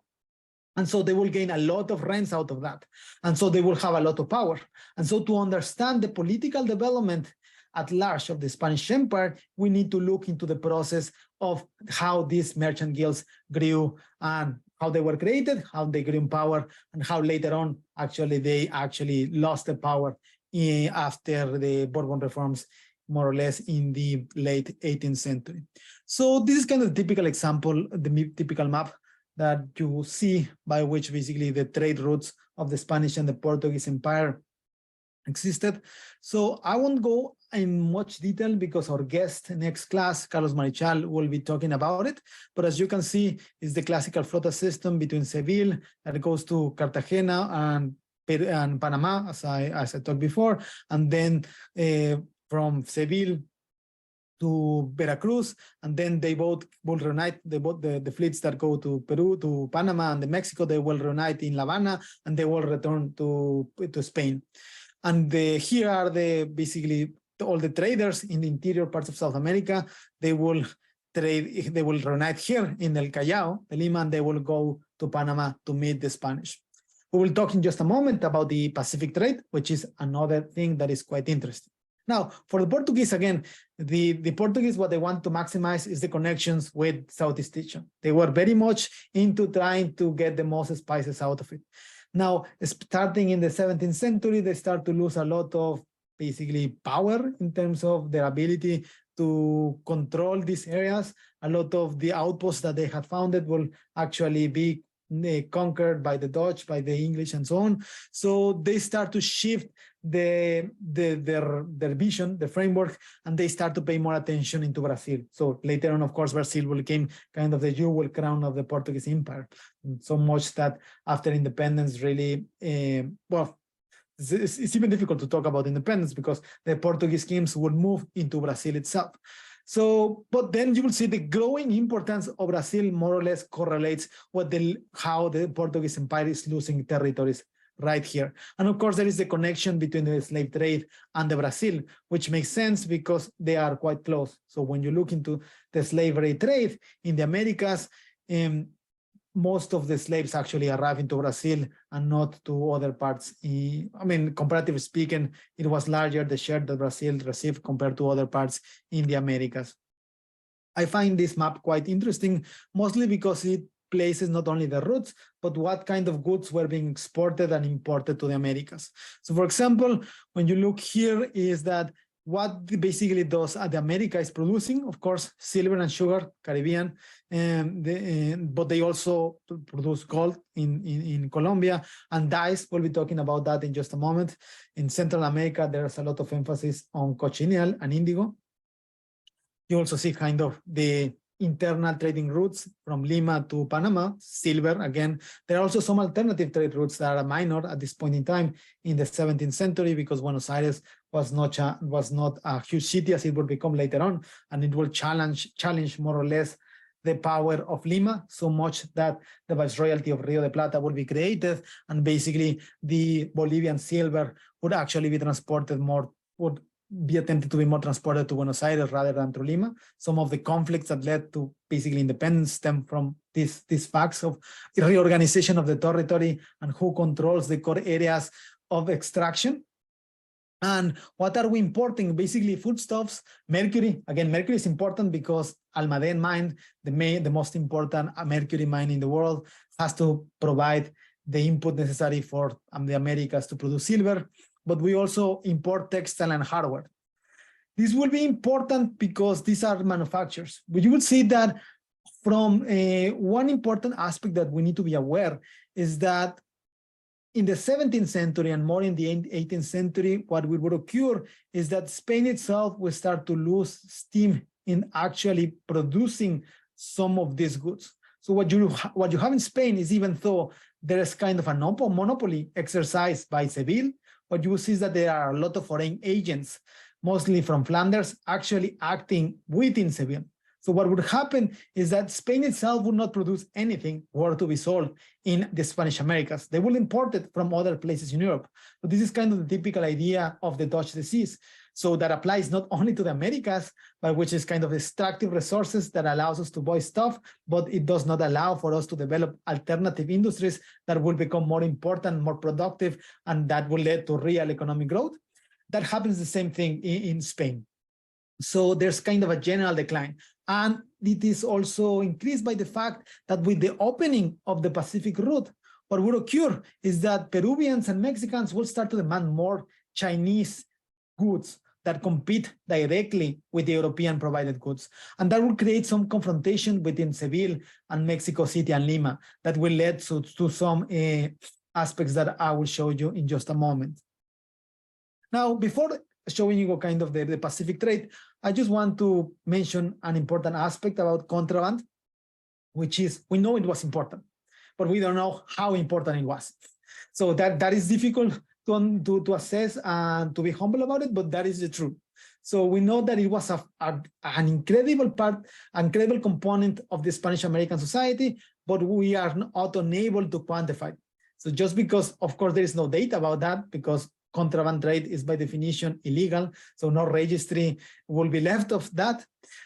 And so they will gain a lot of rents out of that. And so they will have a lot of power. And so to understand the political development at large of the Spanish Empire, we need to look into the process of how these merchant guilds grew and how they were created, how they grew in power, and how later on they actually lost the power after the Bourbon reforms, more or less in the late 18th century. So this is kind of the typical example, the typical map that you see by which basically the trade routes of the Spanish and the Portuguese Empire existed. So I won't go in much detail because our guest next class, Carlos Marichal, will be talking about it. But as you can see, it's the classical flota system between Seville that goes to Cartagena and Panama, as I talked before, and then from Seville to Veracruz, and then they both will reunite, the fleets that go to Peru, to Panama, and the Mexico, they will reunite in La Habana, and they will return to Spain. And here are basically all the traders in the interior parts of South America. They will reunite here in El Callao, the Lima, and they will go to Panama to meet the Spanish. We will talk in just a moment about the Pacific trade, which is another thing that is quite interesting. Now, for the Portuguese, again, the Portuguese, what they want to maximize is the connections with Southeast Asia. They were very much into trying to get the most spices out of it. Now, starting in the 17th century, they start to lose a lot of basically power in terms of their ability to control these areas. A lot of the outposts that they had founded will actually be conquered by the Dutch, by the English, and so on. So they start to shift their vision, the framework, and they start to pay more attention into Brazil. So later on, of course, Brazil became kind of the jewel crown of the Portuguese Empire. So much that after independence, really, it's even difficult to talk about independence because the Portuguese kings would move into Brazil itself. So, but then you will see the growing importance of Brazil more or less correlates with how the Portuguese Empire is losing territories right here. And of course, there is the connection between the slave trade and the Brazil, which makes sense because they are quite close. So when you look into the slavery trade in the Americas, most of the slaves actually arrive into Brazil and not to other parts. I mean, comparatively speaking, it was larger, the share that Brazil received compared to other parts in the Americas. I find this map quite interesting, mostly because it places not only the routes, but what kind of goods were being exported and imported to the Americas. So for example, when you look here is that what basically does the America is producing, of course, silver and sugar, Caribbean, but they also produce gold in Colombia, and dyes. We'll be talking about that in just a moment. In Central America, there's a lot of emphasis on cochineal and indigo. You also see kind of the internal trading routes from Lima to Panama, silver. Again, there are also some alternative trade routes that are minor at this point in time in the 17th century because Buenos Aires was not a huge city as it will become later on, and it will challenge more or less the power of Lima, so much that the Viceroyalty of Rio de Plata would be created, and basically the Bolivian silver would actually be transported more, would be attempted to be more transported to Buenos Aires rather than through Lima. Some of the conflicts that led to basically independence stem from these facts of reorganization of the territory and who controls the core areas of extraction. And what are we importing? Basically foodstuffs, mercury. Again, mercury is important because Almaden mine, the most important mercury mine in the world, has to provide the input necessary for the Americas to produce silver. But we also import textile and hardware. This will be important because these are manufacturers. But you will see that from one important aspect that we need to be aware is that in the 17th century and more in the 18th century, what would occur is that Spain itself will start to lose steam in actually producing some of these goods. So what you have in Spain is, even though there is kind of a monopoly exercised by Seville, what you will see is that there are a lot of foreign agents, mostly from Flanders, actually acting within Seville. So what would happen is that Spain itself would not produce anything were to be sold in the Spanish Americas. They will import it from other places in Europe. But this is kind of the typical idea of the Dutch disease. So that applies not only to the Americas, but which is kind of extractive resources that allows us to buy stuff, but it does not allow for us to develop alternative industries that will become more important, more productive, and that will lead to real economic growth. That happens the same thing in Spain. So there's kind of a general decline. And it is also increased by the fact that with the opening of the Pacific route, what will occur is that Peruvians and Mexicans will start to demand more Chinese goods that compete directly with the European provided goods. And that will create some confrontation between Seville and Mexico City and Lima that will lead to some aspects that I will show you in just a moment. Now, before showing you kind of the Pacific trade, I just want to mention an important aspect about contraband, which is, we know it was important, but we don't know how important it was. So that is difficult to assess and to be humble about it, but that is the truth. So we know that it was an incredible part, incredible component of the Spanish American society, but we are not unable to quantify it. So just because, of course, there is no data about that, because contraband trade is by definition illegal, so no registry will be left of that.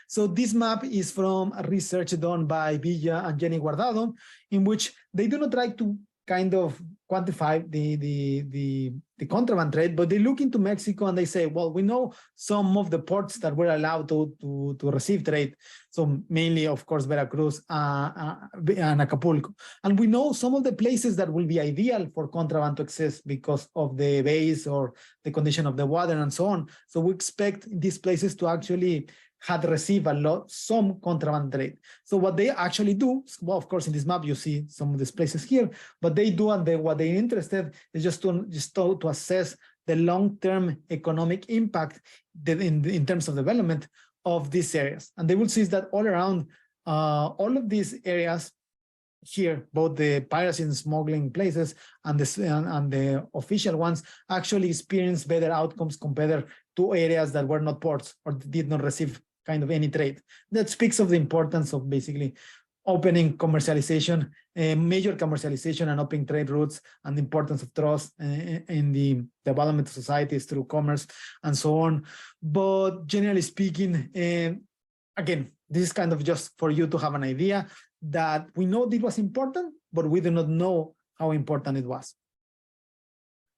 So this map is from a research done by Villa and Jenny Guardado, in which they do not try to kind of quantify the contraband trade, but they look into Mexico and they say, well, we know some of the ports that were allowed to receive trade. So mainly, of course, Veracruz and Acapulco. And we know some of the places that will be ideal for contraband to access because of the base or the condition of the water and so on. So we expect these places to actually had received some contraband trade. So what they actually do, well, of course, in this map, you see some of these places here, but they do, and what they're interested is just to assess the long-term economic impact in terms of development of these areas. And they will see that all around all of these areas here, both the piracy and smuggling places and the official ones actually experience better outcomes compared to areas that were not ports or did not receive kind of any trade. That speaks of the importance of basically opening commercialization, major commercialization and opening trade routes, and the importance of trust in the development of societies through commerce and so on. But generally speaking, again, this is kind of just for you to have an idea that we know it was important, but we do not know how important it was.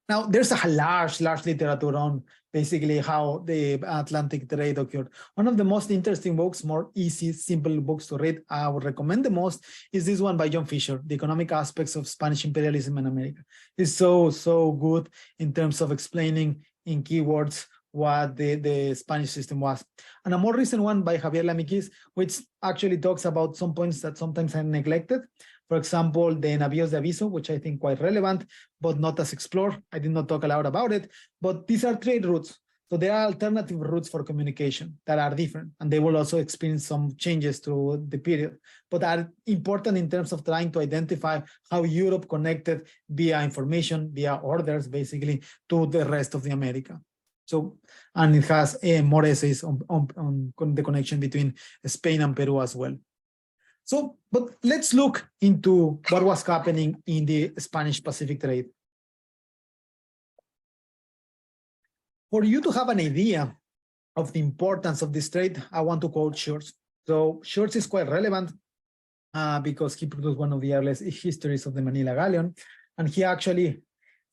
Now, there's a large literature on basically how the Atlantic trade occurred. One of the most interesting books, more easy, simple books to read, I would recommend the most, is this one by John Fisher, The Economic Aspects of Spanish Imperialism in America. It's so good in terms of explaining in keywords what the Spanish system was. And a more recent one by Javier Lamiquis, which actually talks about some points that sometimes are neglected. For example, the navíos de aviso, which I think quite relevant, but not as explored. I did not talk a lot about it, but these are trade routes. So there are alternative routes for communication that are different, and they will also experience some changes through the period, but are important in terms of trying to identify how Europe connected via information, via orders, basically, to the rest of the America. So, and it has more essays on the connection between Spain and Peru as well. So, but let's look into what was happening in the Spanish Pacific trade. For you to have an idea of the importance of this trade, I want to quote Schurz. So Schurz is quite relevant because he produced one of the earliest histories of the Manila Galleon, and he actually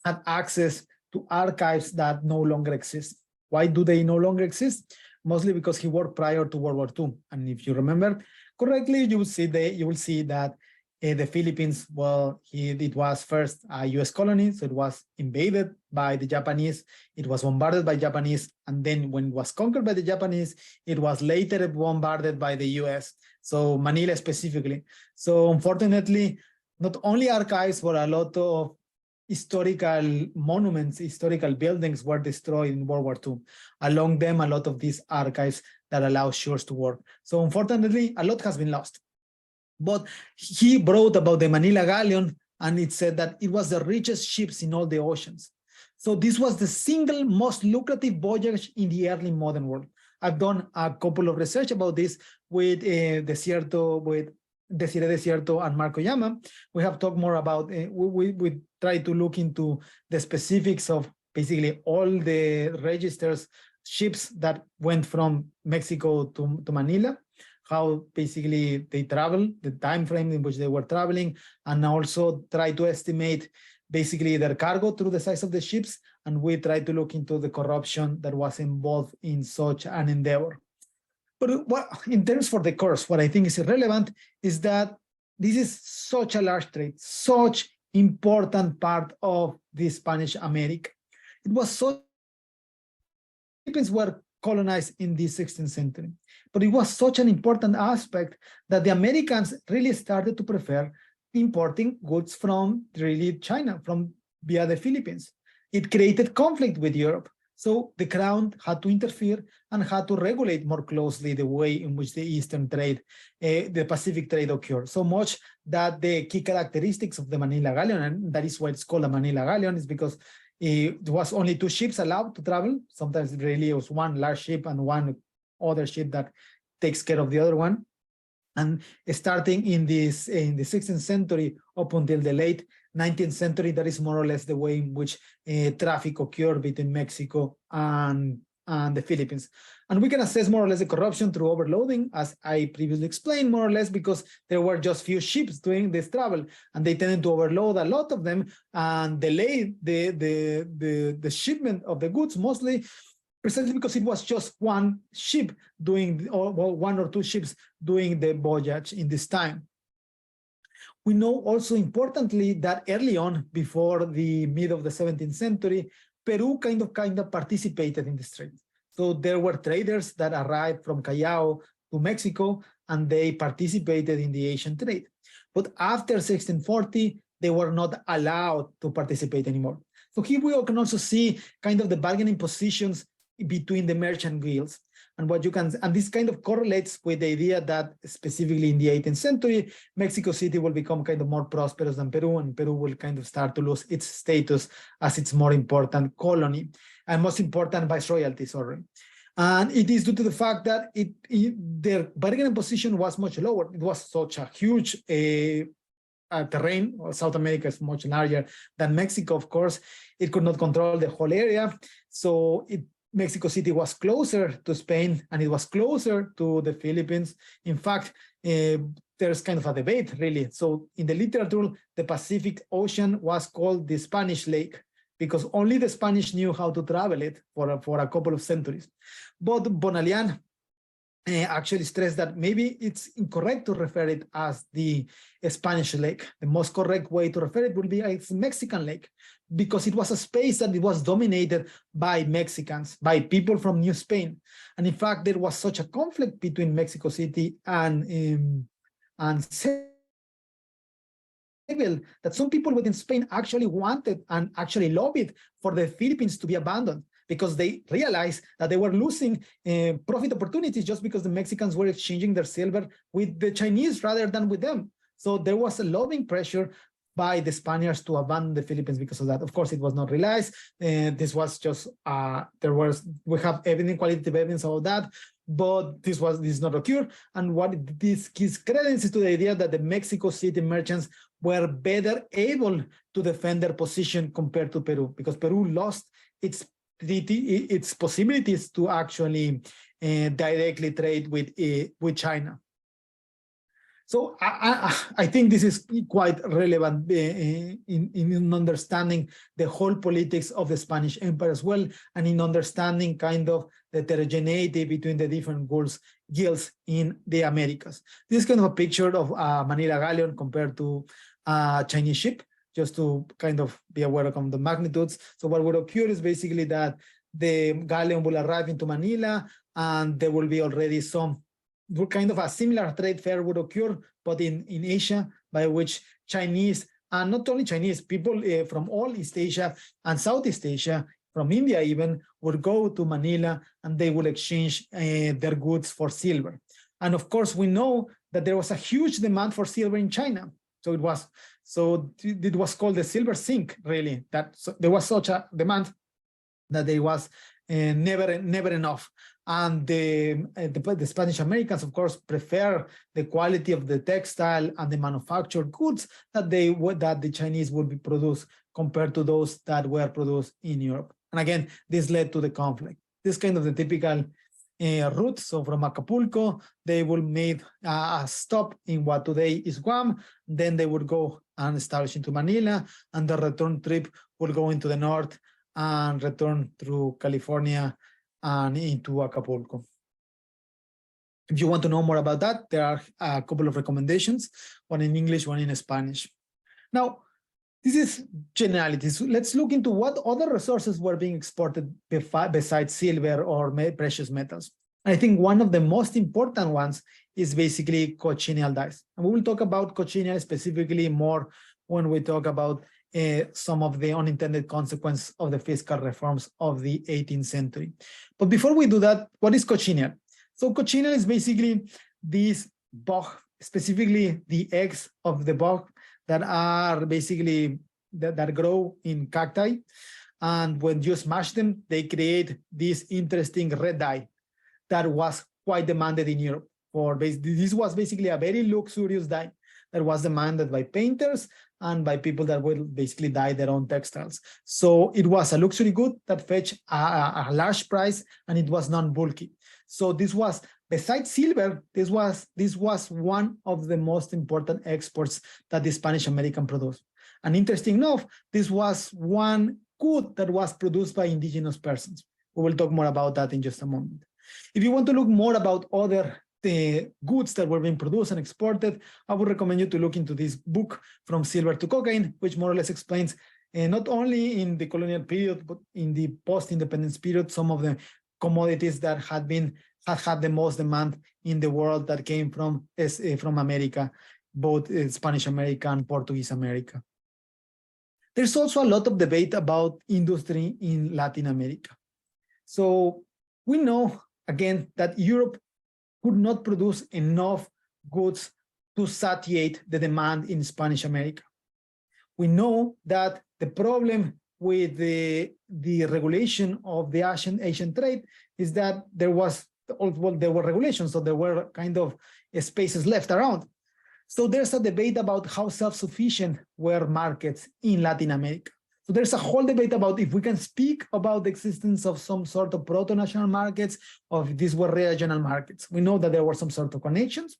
had access to archives that no longer exist. Why do they no longer exist? Mostly because he worked prior to World War II. And if you remember correctly, you will see that the Philippines, well, it was first a US colony, so it was invaded by the Japanese, it was bombarded by Japanese, and then when it was conquered by the Japanese, it was later bombarded by the US, so Manila specifically. So unfortunately, not only archives, but a lot of historical monuments, historical buildings were destroyed in World War II. Along them, a lot of these archives that allow Schurz to work. So unfortunately, a lot has been lost. But he wrote about the Manila Galleon, and it said that it was the richest ships in all the oceans. So this was the single most lucrative voyage in the early modern world. I've done a couple of research about this with Desire Desierto and Marco Yama. We have talked more about, we try to look into the specifics of basically all the registers, ships that went from Mexico to Manila, how basically they travel, the time frame in which they were traveling, and also try to estimate basically their cargo through the size of the ships, and we try to look into the corruption that was involved in such an endeavor. But what, in terms for the course, what I think is irrelevant is that this is such a large trade, such important part of the Spanish America. It was so, Philippines were colonized in the 16th century, but it was such an important aspect that the Americans really started to prefer importing goods from really China, from via the Philippines. It created conflict with Europe. So the crown had to interfere and had to regulate more closely the way in which the Eastern trade, the Pacific trade occurred. So much that the key characteristics of the Manila Galleon, and that is why it's called a Manila Galleon, is because it was only 2 ships allowed to travel. Sometimes really it was one large ship and one other ship that takes care of the other one. And starting in the 16th century up until the late 19th century, that is more or less the way in which traffic occurred between Mexico and the Philippines. And we can assess more or less the corruption through overloading, as I previously explained, more or less because there were just few ships doing this travel, and they tended to overload a lot of them and delay the shipment of the goods, mostly precisely because it was just one ship doing, or well, 1 or 2 ships doing the voyage in this time. We know also importantly that early on, before the mid of the 17th century, Peru kind of participated in this trade. So there were traders that arrived from Callao to Mexico, and they participated in the Asian trade. But after 1640, they were not allowed to participate anymore. So here we can also see kind of the bargaining positions between the merchant guilds. And what you can, and this kind of correlates with the idea that specifically in the 18th century, Mexico City will become kind of more prosperous than Peru, and Peru will kind of start to lose its status as its more important colony and most important viceroyalty, sorry. And it is due to the fact that their bargaining position was much lower. It was such a huge terrain. South America is much larger than Mexico, of course. It could not control the whole area. So Mexico City was closer to Spain, and it was closer to the Philippines. In fact, there's kind of a debate, really. So in the literature, the Pacific Ocean was called the Spanish Lake, because only the Spanish knew how to travel it for a couple of centuries. But Bonalian actually stressed that maybe it's incorrect to refer it as the Spanish Lake. The most correct way to refer it would be as Mexican Lake, because it was a space that it was dominated by Mexicans, by people from New Spain. And in fact, there was such a conflict between Mexico City and Seville that some people within Spain actually wanted and actually lobbied for the Philippines to be abandoned, because they realized that they were losing profit opportunities just because the Mexicans were exchanging their silver with the Chinese rather than with them. So there was a lobbying pressure by the Spaniards to abandon the Philippines because of that. Of course, it was not realized. This was just, we have qualitative evidence about that, but this not occur. And what this gives credence to the idea that the Mexico City merchants were better able to defend their position compared to Peru, because Peru lost its possibilities to actually directly trade with China. So I think this is quite relevant in understanding the whole politics of the Spanish Empire as well, and in understanding kind of the heterogeneity between the different guilds in the Americas. This is kind of a picture of a Manila galleon compared to a Chinese ship, just to kind of be aware of the magnitudes. So what would occur is basically that the galleon will arrive into Manila, and there will be already some kind of a similar trade fair would occur, but in Asia, by which Chinese, and not only Chinese, people from all East Asia and Southeast Asia, from India even, would go to Manila, and they will exchange their goods for silver. And of course, we know that there was a huge demand for silver in China. So it was called the silver sink, really, there was such a demand that there was never enough. And the Spanish Americans, of course, prefer the quality of the textile and the manufactured goods that the Chinese would be produced compared to those that were produced in Europe. And again, this led to the conflict. This kind of the typical route. So from Acapulco, they will make a stop in what today is Guam. Then they would go and establish into Manila, and the return trip will go into the north and return through California and into Acapulco. If you want to know more about that, there are a couple of recommendations, one in English, one in Spanish. Now, this is generalities. Let's look into what other resources were being exported besides silver or precious metals. I think one of the most important ones is basically cochineal dyes. And we will talk about cochineal specifically more when we talk about some of the unintended consequences of the fiscal reforms of the 18th century. But before we do that, what is cochineal? So cochineal is basically this bug, specifically the eggs of the bug that are basically that grow in cacti. And when you smash them, they create this interesting red dye that was quite demanded in Europe. This was basically a very luxurious dye that was demanded by painters and by people that will basically dye their own textiles. So it was a luxury good that fetched a large price, and it was non-bulky. So this was, besides silver, this was one of the most important exports that the Spanish American produced. And interesting enough, this was one good that was produced by indigenous persons. We will talk more about that in just a moment. If you want to look more about other the goods that were being produced and exported, I would recommend you to look into this book, From Silver to Cocaine, which more or less explains not only in the colonial period, but in the post-independence period, some of the commodities that had the most demand in the world that came from America, both Spanish America and Portuguese America. There's also a lot of debate about industry in Latin America. So we know, again, that Europe could not produce enough goods to satiate the demand in Spanish America. We know that the problem with the regulation of the Asian trade is that there were regulations, so there were kind of spaces left around. So there's a debate about how self-sufficient were markets in Latin America. So there's a whole debate about if we can speak about the existence of some sort of proto-national markets, or if these were regional markets. We know that there were some sort of connections,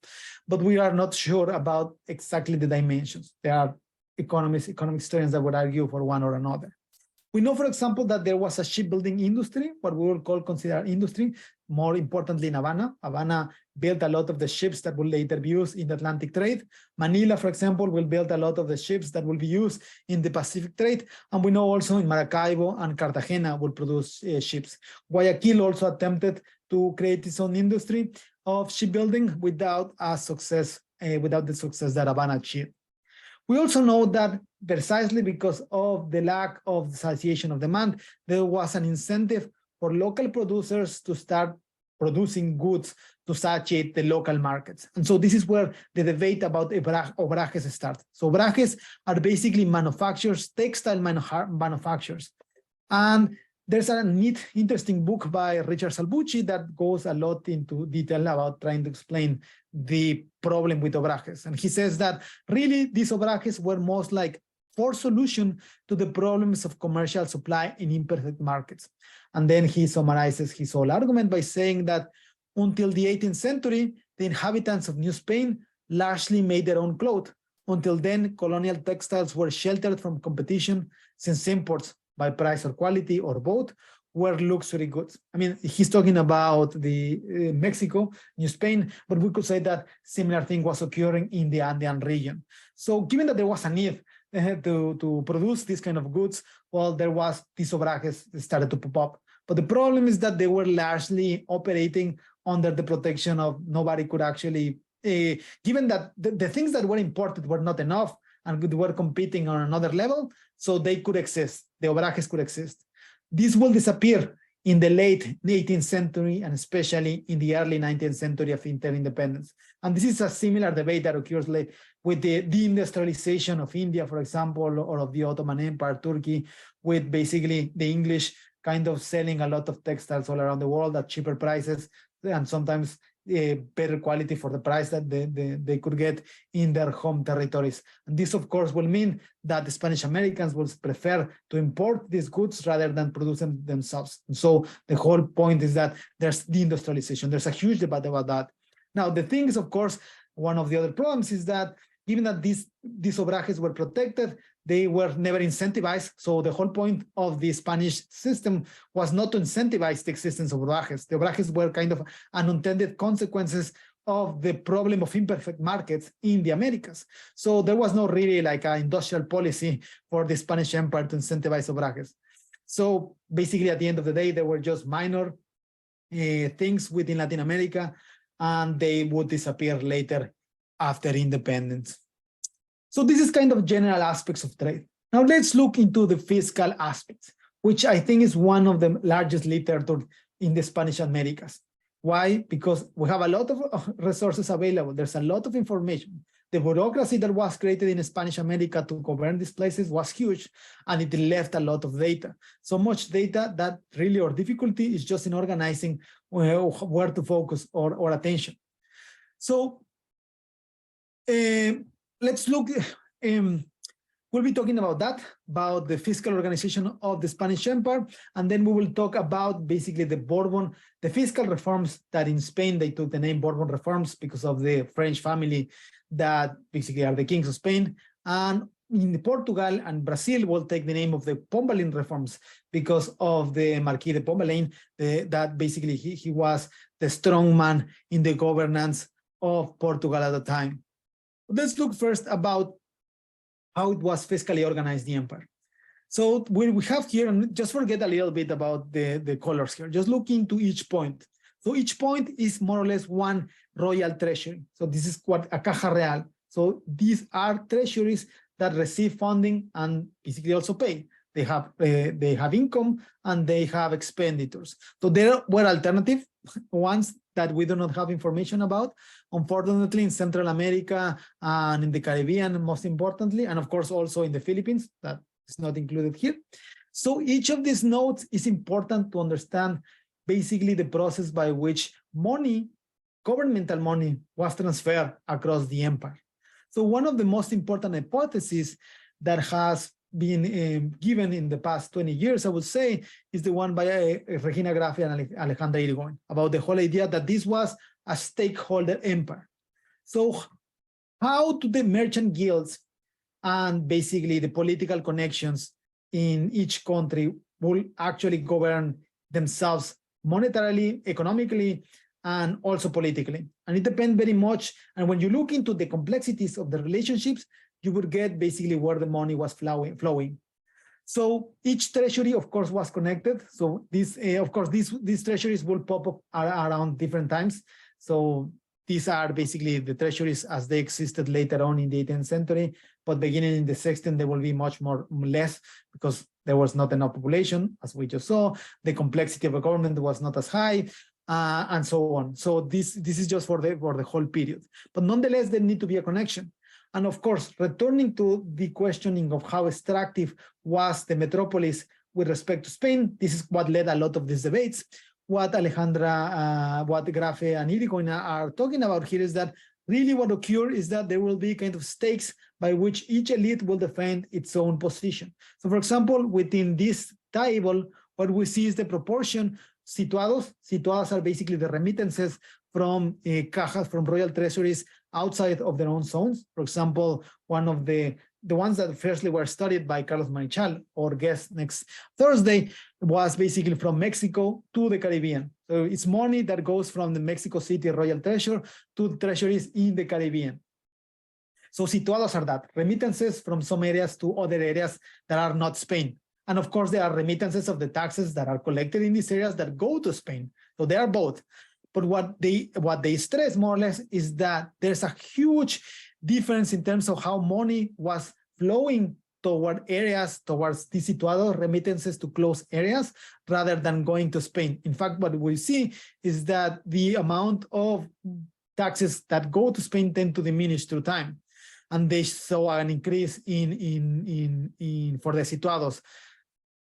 but we are not sure about exactly the dimensions. There are economic historians that would argue for one or another. We know, for example, that there was a shipbuilding industry, what we will consider industry, more importantly in Havana. Havana built a lot of the ships that will later be used in the Atlantic trade. Manila, for example, will build a lot of the ships that will be used in the Pacific trade. And we know also in Maracaibo and Cartagena will produce ships. Guayaquil also attempted to create its own industry of shipbuilding without the success that Havana achieved. We also know that precisely because of the lack of satiation of demand, there was an incentive for local producers to start producing goods to satiate the local markets. And so this is where the debate about obrajes starts. So obrajes are basically manufacturers, textile manufacturers. And there's a neat, interesting book by Richard Salvucci that goes a lot into detail about trying to explain the problem with obrajes. And he says that really these obrajes were most like forced solution to the problems of commercial supply in imperfect markets. And then he summarizes his whole argument by saying that until the 18th century, the inhabitants of New Spain largely made their own clothes. Until then, colonial textiles were sheltered from competition since imports by price or quality or both were luxury goods. I mean, he's talking about the Mexico, New Spain, but we could say that similar thing was occurring in the Andean region. So given that there was a need to produce these kind of goods, well, there was these obrajes that started to pop up. But the problem is that they were largely operating under the protection of nobody could actually, given that the things that were imported were not enough and were competing on another level, so they could exist, the obrajes could exist. This will disappear in the late 18th century and especially in the early 19th century of inter-independence. And this is a similar debate that occurs with the deindustrialization of India, for example, or of the Ottoman Empire, Turkey, with basically the English kind of selling a lot of textiles all around the world at cheaper prices and sometimes better quality for the price that they could get in their home territories. And this, of course, will mean that the Spanish Americans will prefer to import these goods rather than produce them themselves. And so the whole point is that there's deindustrialization. There's a huge debate about that. Now, the thing is, of course, one of the other problems is that given that these obrajes were protected, they were never incentivized. So the whole point of the Spanish system was not to incentivize the existence of obrajes. The obrajes were kind of unintended consequences of the problem of imperfect markets in the Americas. So there was no really like an industrial policy for the Spanish Empire to incentivize obrajes. So basically at the end of the day, they were just minor things within Latin America, and they would disappear later after independence. So this is kind of general aspects of trade. Now let's look into the fiscal aspects, which I think is one of the largest literature in the Spanish Americas. Why? Because we have a lot of resources available. There's a lot of information. The bureaucracy that was created in Spanish America to govern these places was huge, and it left a lot of data. So much data that really our difficulty is just in organizing where to focus our attention. So let's look, we'll be talking about that, about the fiscal organization of the Spanish Empire, and then we will talk about basically the fiscal reforms that in Spain, they took the name Bourbon reforms because of the French family that basically are the kings of Spain, and in Portugal and Brazil will take the name of the Pomboline reforms because of the Marquis de Pomboline, that basically he was the strong man in the governance of Portugal at the time. Let's look first about how it was fiscally organized, the empire. So we have here, and just forget a little bit about the colors here, just look into each point. So each point is more or less one royal treasury. So this is what a caja real. So these are treasuries that receive funding and basically also pay. They have income and they have expenditures. So there were alternative ones that we do not have information about, unfortunately, in Central America and in the Caribbean, most importantly, and of course also in the Philippines, that is not included here. So each of these notes is important to understand basically the process by which money, governmental money, was transferred across the empire. So one of the most important hypotheses that has been given in the past 20 years, I would say, is the one by Regina Graffi and Alejandra Irigoyen, about the whole idea that this was a stakeholder empire. So how do the merchant guilds and basically the political connections in each country will actually govern themselves monetarily, economically, and also politically? And it depends very much. And when you look into the complexities of the relationships, you would get basically where the money was flowing. So each treasury, of course, was connected. So this, of course, these treasuries will pop up around different times. So these are basically the treasuries as they existed later on in the 18th century, but beginning in the 16th, there will be much less because there was not enough population, as we just saw. The complexity of a government was not as high. and so on. So this is just for the whole period. But nonetheless, there need to be a connection. And of course, returning to the questioning of how extractive was the metropolis with respect to Spain, this is what led a lot of these debates. What Alejandra, what Grafe and Irigoyen are talking about here is that really what occurred is that there will be kind of stakes by which each elite will defend its own position. So for example, within this table, what we see is the proportion situados. Situados are basically the remittances from cajas, from royal treasuries outside of their own zones. For example, one of the ones that firstly were studied by Carlos Marichal, or guest next Thursday, was basically from Mexico to the Caribbean. So it's money that goes from the Mexico City Royal Treasury to the treasuries in the Caribbean. So situados are that, remittances from some areas to other areas that are not Spain. And of course, there are remittances of the taxes that are collected in these areas that go to Spain. So they are both. But what they stress more or less is that there's a huge difference in terms of how money was flowing toward areas, towards the situado remittances to close areas, rather than going to Spain. In fact, what we see is that the amount of taxes that go to Spain tend to diminish through time. And they saw an increase in for the situados.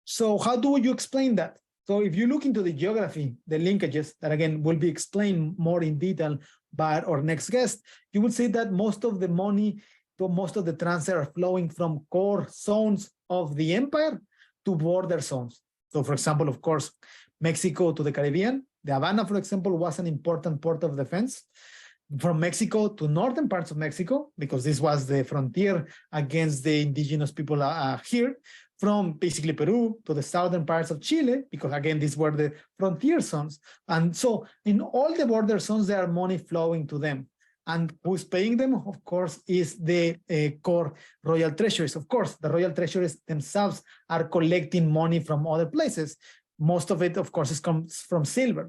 So how do you explain that? So if you look into the geography, the linkages that again will be explained more in detail by our next guest, you will see that most of the money, most of the transfer are flowing from core zones of the empire to border zones. So for example, of course, Mexico to the Caribbean, the Havana, for example, was an important port of defense. From Mexico to northern parts of Mexico, because this was the frontier against the indigenous people here. From basically Peru to the southern parts of Chile, because again, these were the frontier zones. And so in all the border zones, there are money flowing to them. And who's paying them, of course, is the core royal treasuries. Of course, the royal treasuries themselves are collecting money from other places. Most of it, of course, comes from silver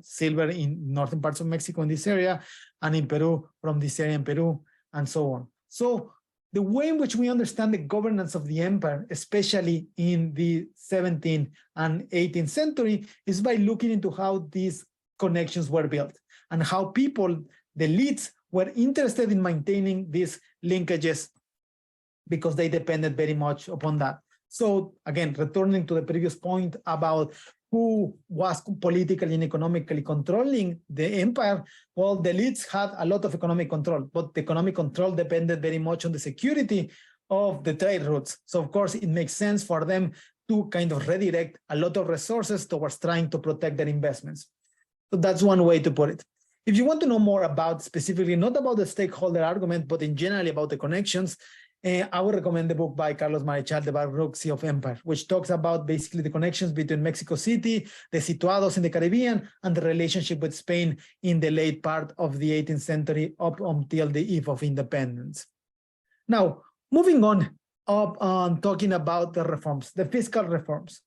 in northern parts of Mexico in this area, and in Peru, from this area in Peru, and so on. So the way in which we understand the governance of the empire, especially in the 17th and 18th century, is by looking into how these connections were built and how people, the elites, were interested in maintaining these linkages because they depended very much upon that. So again, returning to the previous point about who was politically and economically controlling the empire, well, the elites had a lot of economic control, but the economic control depended very much on the security of the trade routes. So of course, it makes sense for them to kind of redirect a lot of resources towards trying to protect their investments. So that's one way to put it. If you want to know more about specifically, not about the stakeholder argument, but in general about the connections, I would recommend the book by Carlos Marichal, The Bankruptcy of Empire, which talks about basically the connections between Mexico City, the situados in the Caribbean, and the relationship with Spain in the late part of the 18th century up until the eve of independence. Now, moving on talking about the reforms, the fiscal reforms.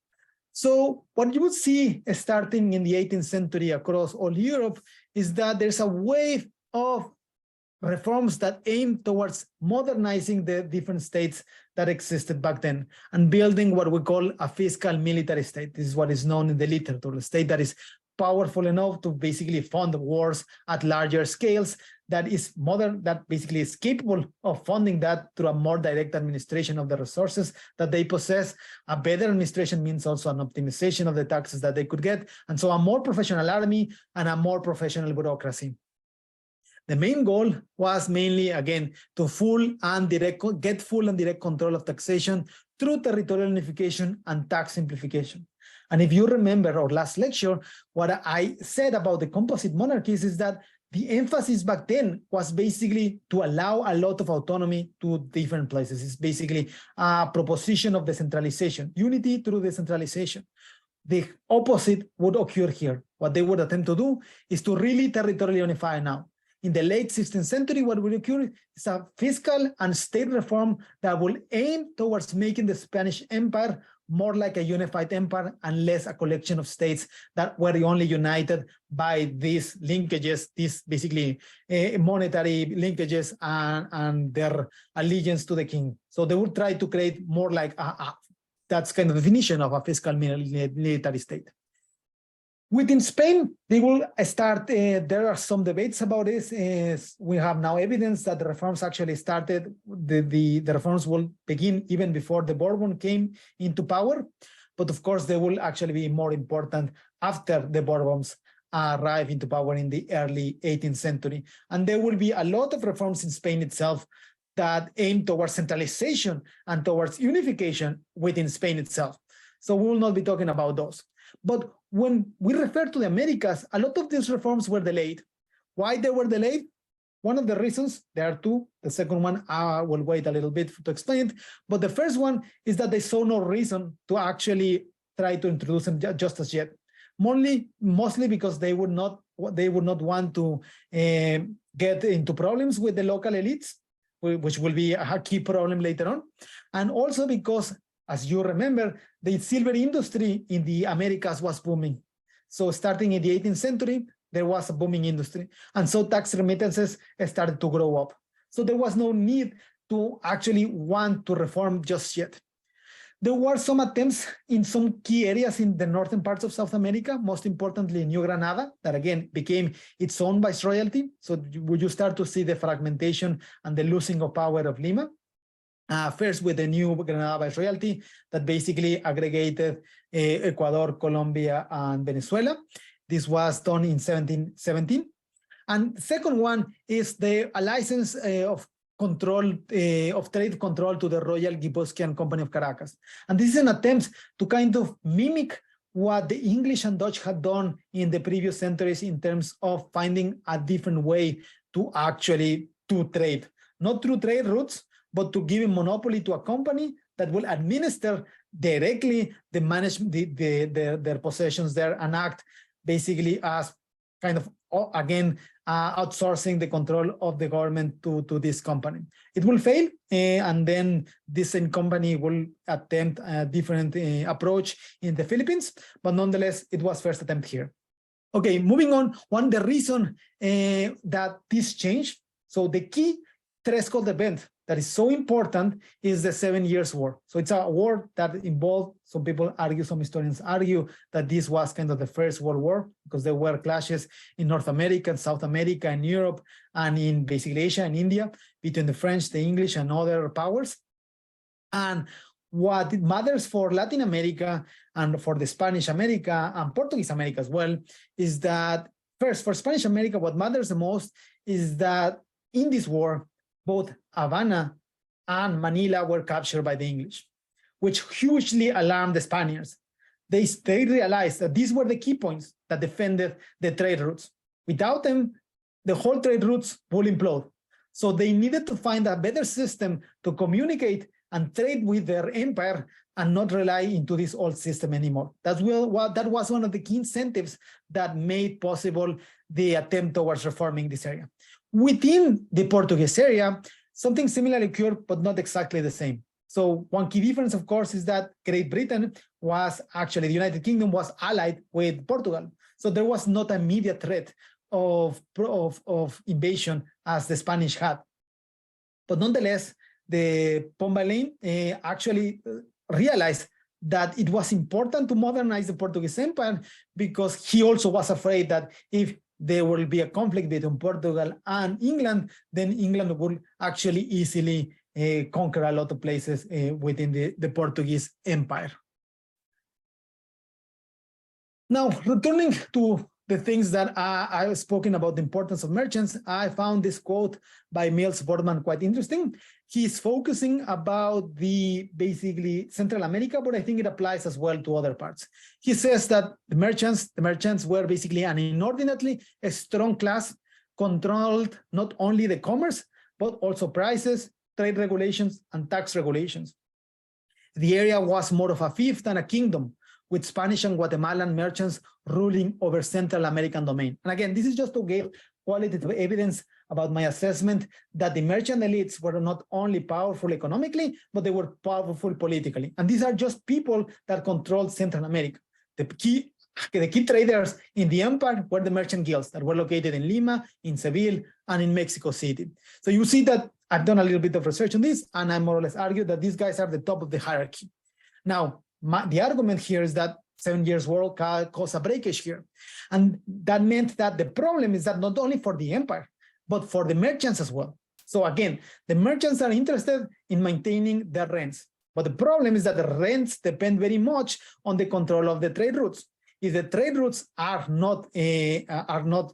So what you would see starting in the 18th century across all Europe is that there's a wave of reforms that aim towards modernizing the different states that existed back then and building what we call a fiscal military state. This is what is known in the literature, a state that is powerful enough to basically fund wars at larger scales, that is modern, that basically is capable of funding that through a more direct administration of the resources that they possess. A better administration means also an optimization of the taxes that they could get, and so a more professional army and a more professional bureaucracy. The main goal was mainly, again, to get full and direct control of taxation through territorial unification and tax simplification. And if you remember our last lecture, what I said about the composite monarchies is that the emphasis back then was basically to allow a lot of autonomy to different places. It's basically a proposition of decentralization, unity through decentralization. The opposite would occur here. What they would attempt to do is to really territorially unify now. In the late 16th century, what will occur is a fiscal and state reform that will aim towards making the Spanish Empire more like a unified empire and less a collection of states that were only united by these linkages, these basically monetary linkages and their allegiance to the king. So they would try to create more like that's kind of definition of a fiscal military state. Within Spain, they will start, there are some debates about this. We have now evidence that the reforms actually started, the reforms will begin even before the Bourbon came into power. But of course, they will actually be more important after the Bourbons arrive into power in the early 18th century. And there will be a lot of reforms in Spain itself that aim towards centralization and towards unification within Spain itself. So we will not be talking about those. But when we refer to the Americas, a lot of these reforms were delayed. Why they were delayed? One of the reasons, there are two. The second one, I will wait a little bit to explain it. But the first one is that they saw no reason to actually try to introduce them just as yet. Mostly because they would not want to get into problems with the local elites, which will be a key problem later on. And also because, as you remember, the silver industry in the Americas was booming. So starting in the 18th century, there was a booming industry. And so tax remittances started to grow up. So there was no need to actually want to reform just yet. There were some attempts in some key areas in the northern parts of South America, most importantly New Granada, that again became its own viceroyalty. So would you start to see the fragmentation and the losing of power of Lima? First with the New Granada viceroyalty that basically aggregated Ecuador, Colombia, and Venezuela. This was done in 1717. And the second one is a license of control of trade control to the Royal Guipuzcoan Company of Caracas. And this is an attempt to kind of mimic what the English and Dutch had done in the previous centuries in terms of finding a different way to actually trade, not through trade routes, but to give a monopoly to a company that will administer directly the management, their possessions there, and act basically as kind of, again, outsourcing the control of the government to this company. It will fail, and then this same company will attempt a different approach in the Philippines, but nonetheless, it was first attempt here. Okay, moving on, the reason that this changed, so the key threshold event that is so important is the 7 Years' War. So it's a war that involved, some people argue, some historians argue that this was kind of the First World War because there were clashes in North America, South America, and Europe, and in basically Asia and India between the French, the English, and other powers. And what matters for Latin America and for the Spanish America and Portuguese America as well is that, first, for Spanish America, what matters the most is that in this war, both Havana and Manila were captured by the English, which hugely alarmed the Spaniards. They realized that these were the key points that defended the trade routes. Without them, the whole trade routes will implode. So they needed to find a better system to communicate and trade with their empire and not rely into this old system anymore. That was one of the key incentives that made possible the attempt towards reforming this area. Within the Portuguese area, something similar occurred, but not exactly the same. So one key difference, of course, is that Great Britain was actually, the United Kingdom was allied with Portugal. So there was not an immediate threat of invasion as the Spanish had. But nonetheless, the Pomboline actually realized that it was important to modernize the Portuguese Empire because he also was afraid that if there will be a conflict between Portugal and England, then England will actually easily conquer a lot of places within the Portuguese Empire. Now, returning to the things that I've spoken about, the importance of merchants, I found this quote by Miles Boardman quite interesting. He's focusing about the basically Central America, but I think it applies as well to other parts. He says that the merchants were basically an inordinately strong class, controlled not only the commerce, but also prices, trade regulations, and tax regulations. The area was more of a fief than a kingdom, with Spanish and Guatemalan merchants ruling over Central American domain. And again, this is just to give qualitative evidence about my assessment that the merchant elites were not only powerful economically, but they were powerful politically. And these are just people that controlled Central America. The key traders in the empire were the merchant guilds that were located in Lima, in Seville, and in Mexico City. So you see that I've done a little bit of research on this, and I more or less argue that these guys are the top of the hierarchy. Now, the argument here is that 7 Years' War caused a breakage here. And that meant that the problem is that not only for the empire, but for the merchants as well. So again, the merchants are interested in maintaining their rents. But the problem is that the rents depend very much on the control of the trade routes. If the trade routes are not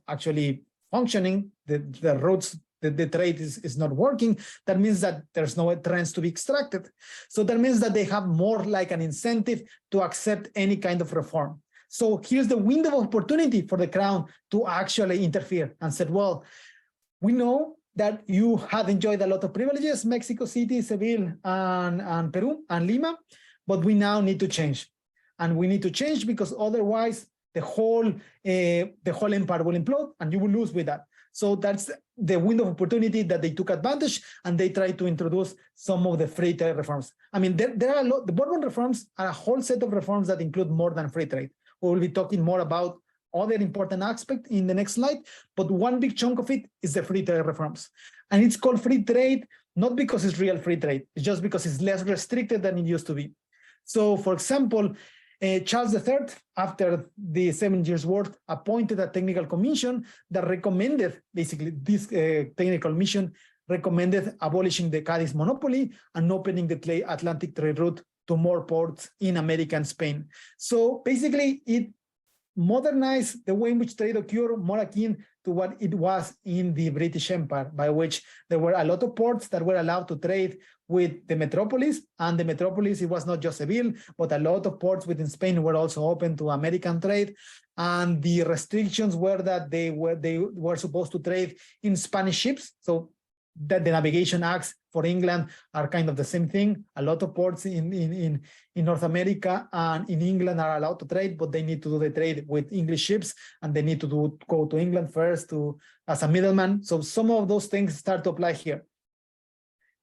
actually functioning, the routes, the trade is not working, that means that there's no rents to be extracted. So that means that they have more like an incentive to accept any kind of reform. So here's the window of opportunity for the crown to actually interfere and said, well, we know that you have enjoyed a lot of privileges, Mexico City, Seville, and Peru, and Lima, but we now need to change. And we need to change because otherwise the whole empire will implode and you will lose with that. So that's the window of opportunity that they took advantage, and they tried to introduce some of the free trade reforms. I mean, there are a lot, the Bourbon reforms are a whole set of reforms that include more than free trade. We will be talking more about other important aspect in the next slide, but one big chunk of it is the free trade reforms. And it's called free trade, not because it's real free trade, it's just because it's less restricted than it used to be. So for example, Charles III, after the 7 Years' War, appointed a technical commission that recommended, basically this technical mission recommended abolishing the Cadiz monopoly and opening the Atlantic trade route to more ports in America and Spain. So basically it modernize the way in which trade occurred, more akin to what it was in the British Empire, by which there were a lot of ports that were allowed to trade with the metropolis, and the metropolis, it was not just Seville, but a lot of ports within Spain were also open to American trade, and the restrictions were that they were supposed to trade in Spanish ships, so that the navigation acts for England are kind of the same thing. A lot of ports in North America and in England are allowed to trade, but they need to do the trade with English ships, and they need to go to England first as a middleman. So some of those things start to apply here.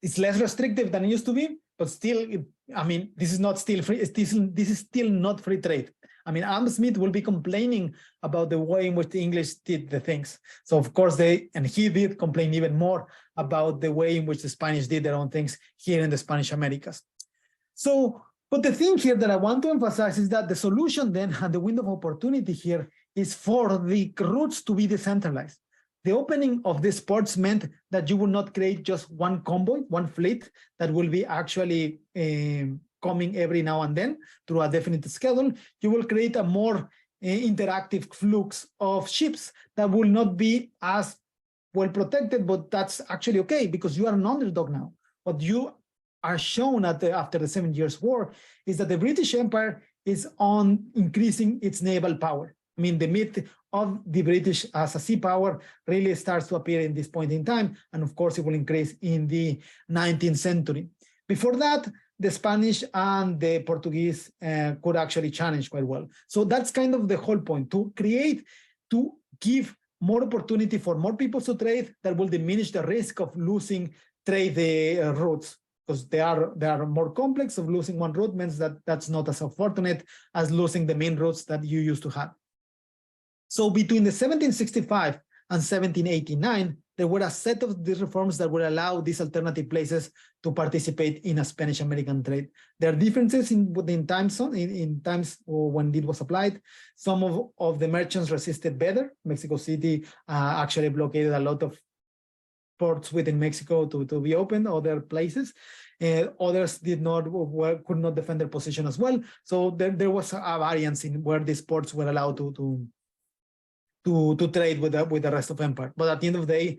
It's less restrictive than it used to be, but still, I mean, this is not still free. This is still not free trade. I mean, Adam Smith will be complaining about the way in which the English did the things. So of course he did complain even more about the way in which the Spanish did their own things here in the Spanish Americas. So, but the thing here that I want to emphasize is that the solution then and the window of opportunity here is for the routes to be decentralized. The opening of these ports meant that you would not create just one convoy, one fleet that will be actually coming every now and then through a definite schedule. You will create a more interactive flux of ships that will not be as well protected, but that's actually okay because you are an underdog now. What you are shown after the 7 Years' War is that the British Empire is on increasing its naval power. I mean, the myth of the British as a sea power really starts to appear in this point in time, and of course it will increase in the 19th century. Before that, the Spanish and the Portuguese could actually challenge quite well. So that's kind of the whole point, to give more opportunity for more people to trade that will diminish the risk of losing trade routes, because they are more complex. Of losing one route means that that's not as unfortunate as losing the main routes that you used to have. So between the 1765 and 1789, there were a set of these reforms that would allow these alternative places to participate in a Spanish-American trade. There are differences in times when it was applied. Some of the merchants resisted better. Mexico City actually blockaded a lot of ports within Mexico to be open, other places. Others could not defend their position as well. So there was a variance in where these ports were allowed to trade with the rest of empire. But at the end of the day,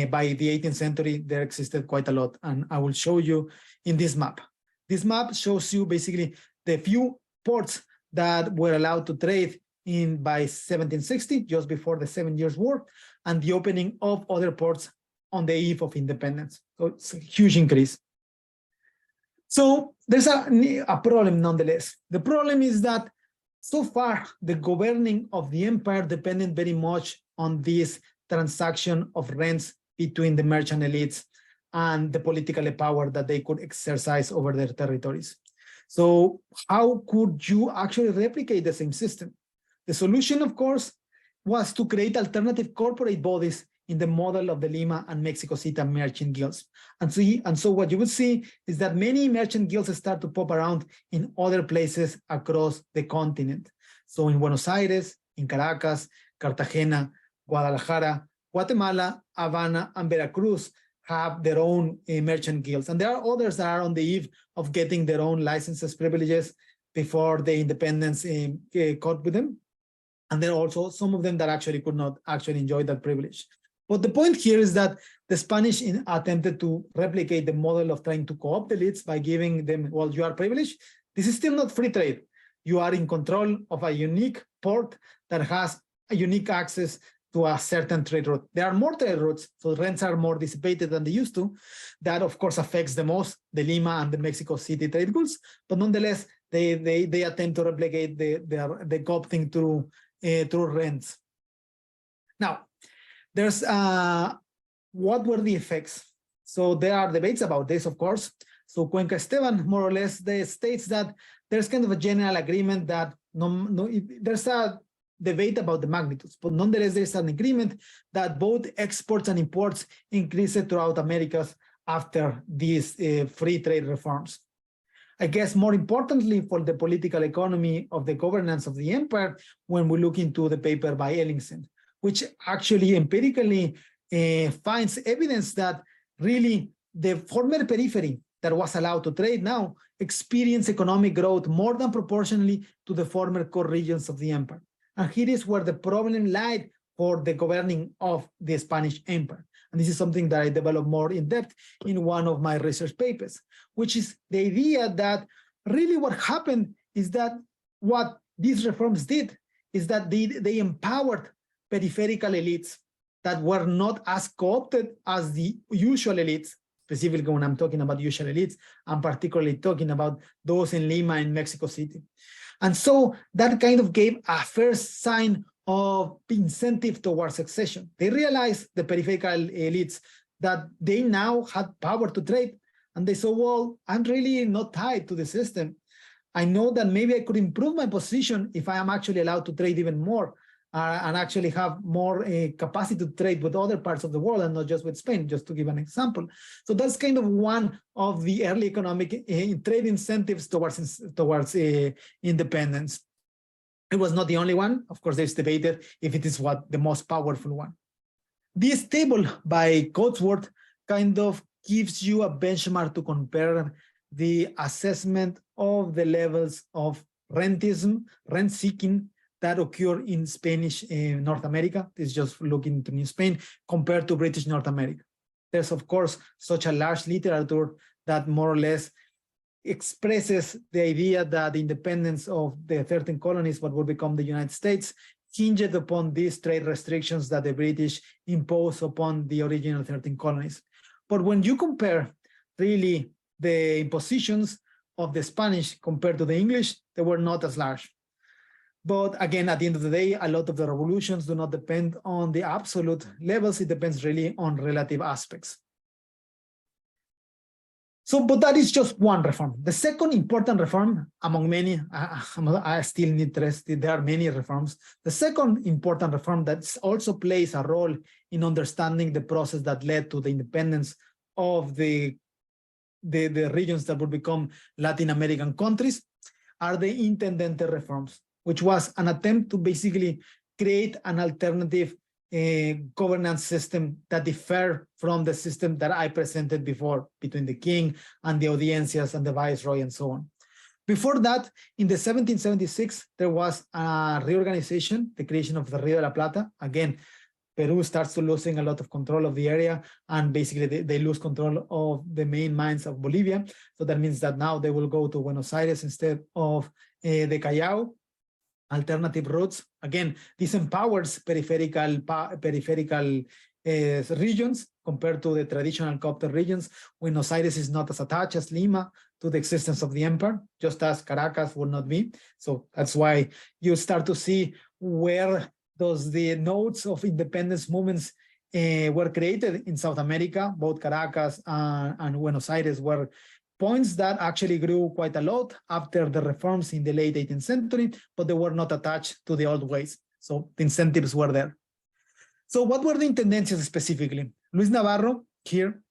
by the 18th century, there existed quite a lot. And I will show you in this map. This map shows you basically the few ports that were allowed to trade by 1760, just before the 7 Years' War, and the opening of other ports on the eve of independence. So it's a huge increase. So there's a problem nonetheless. The problem is that so far, the governing of the empire depended very much on this transaction of rents between the merchant elites and the political power that they could exercise over their territories. So how could you actually replicate the same system? The solution, of course, was to create alternative corporate bodies in the model of the Lima and Mexico City merchant guilds. And so what you will see is that many merchant guilds start to pop around in other places across the continent. So in Buenos Aires, in Caracas, Cartagena, Guadalajara, Guatemala, Havana, and Veracruz have their own merchant guilds. And there are others that are on the eve of getting their own licenses, privileges before the independence caught with them. And there are also some of them that actually could not actually enjoy that privilege. But the point here is that the Spanish attempted to replicate the model of trying to co-opt the elites by giving them, well, you are privileged. This is still not free trade. You are in control of a unique port that has a unique access to a certain trade route. There are more trade routes, so rents are more dissipated than they used to. That, of course, affects the most the Lima and the Mexico City trade goods, but nonetheless, they attempt to replicate the co-opting through rents. Now, there's what were the effects? So there are debates about this, of course. So Cuenca Esteban, more or less, they states that there's kind of a general agreement that there's a debate about the magnitudes, but nonetheless, there's an agreement that both exports and imports increased throughout Americas after these free trade reforms. I guess more importantly for the political economy of the governance of the empire, when we look into the paper by Ellingsen, which actually empirically finds evidence that really the former periphery that was allowed to trade now experience economic growth more than proportionally to the former core regions of the empire. And here is where the problem lied for the governing of the Spanish empire. And this is something that I developed more in depth in one of my research papers, which is the idea that really what happened is that what these reforms did is that they empowered peripheral elites that were not as co-opted as the usual elites. Specifically, when I'm talking about usual elites, I'm particularly talking about those in Lima and Mexico City. And so that kind of gave a first sign of incentive towards succession. They realized, the peripheral elites, that they now had power to trade. And they said, well, I'm really not tied to the system. I know that maybe I could improve my position if I am actually allowed to trade even more and actually have more capacity to trade with other parts of the world and not just with Spain, just to give an example. So that's kind of one of the early economic trade incentives towards independence. It was not the only one. Of course, there's debated if it is the most powerful one. This table by Coatsworth kind of gives you a benchmark to compare the assessment of the levels of rentism, rent seeking that occur in Spanish North America. This is just looking to New Spain compared to British North America. There's, of course, such a large literature that more or less expresses the idea that the independence of the 13 colonies, what will become the United States, hinged upon these trade restrictions that the British imposed upon the original 13 colonies. But when you compare really the impositions of the Spanish compared to the English, they were not as large. But again, at the end of the day, a lot of the revolutions do not depend on the absolute levels. It depends really on relative aspects. So, but that is just one reform. The second important reform, among many, I still need to stress there are many reforms. The second important reform that also plays a role in understanding the process that led to the independence of the regions that would become Latin American countries are the Intendente reforms, which was an attempt to basically create an alternative governance system that differ from the system that I presented before between the king and the audiencias and the viceroy and so on. Before that, in the 1776, there was a reorganization, the creation of the Rio de la Plata. Again, Peru starts to losing a lot of control of the area, and basically they lose control of the main mines of Bolivia. So that means that now they will go to Buenos Aires instead of the Callao. Alternative routes. Again, this empowers peripheral regions compared to the traditional co-opted regions. Buenos Aires is not as attached as Lima to the existence of the empire, just as Caracas would not be. So that's why you start to see where the nodes of independence movements were created in South America. Both Caracas and Buenos Aires were points that actually grew quite a lot after the reforms in the late 18th century, but they were not attached to the old ways. So the incentives were there. So what were the intendencias specifically? Luis Navarro here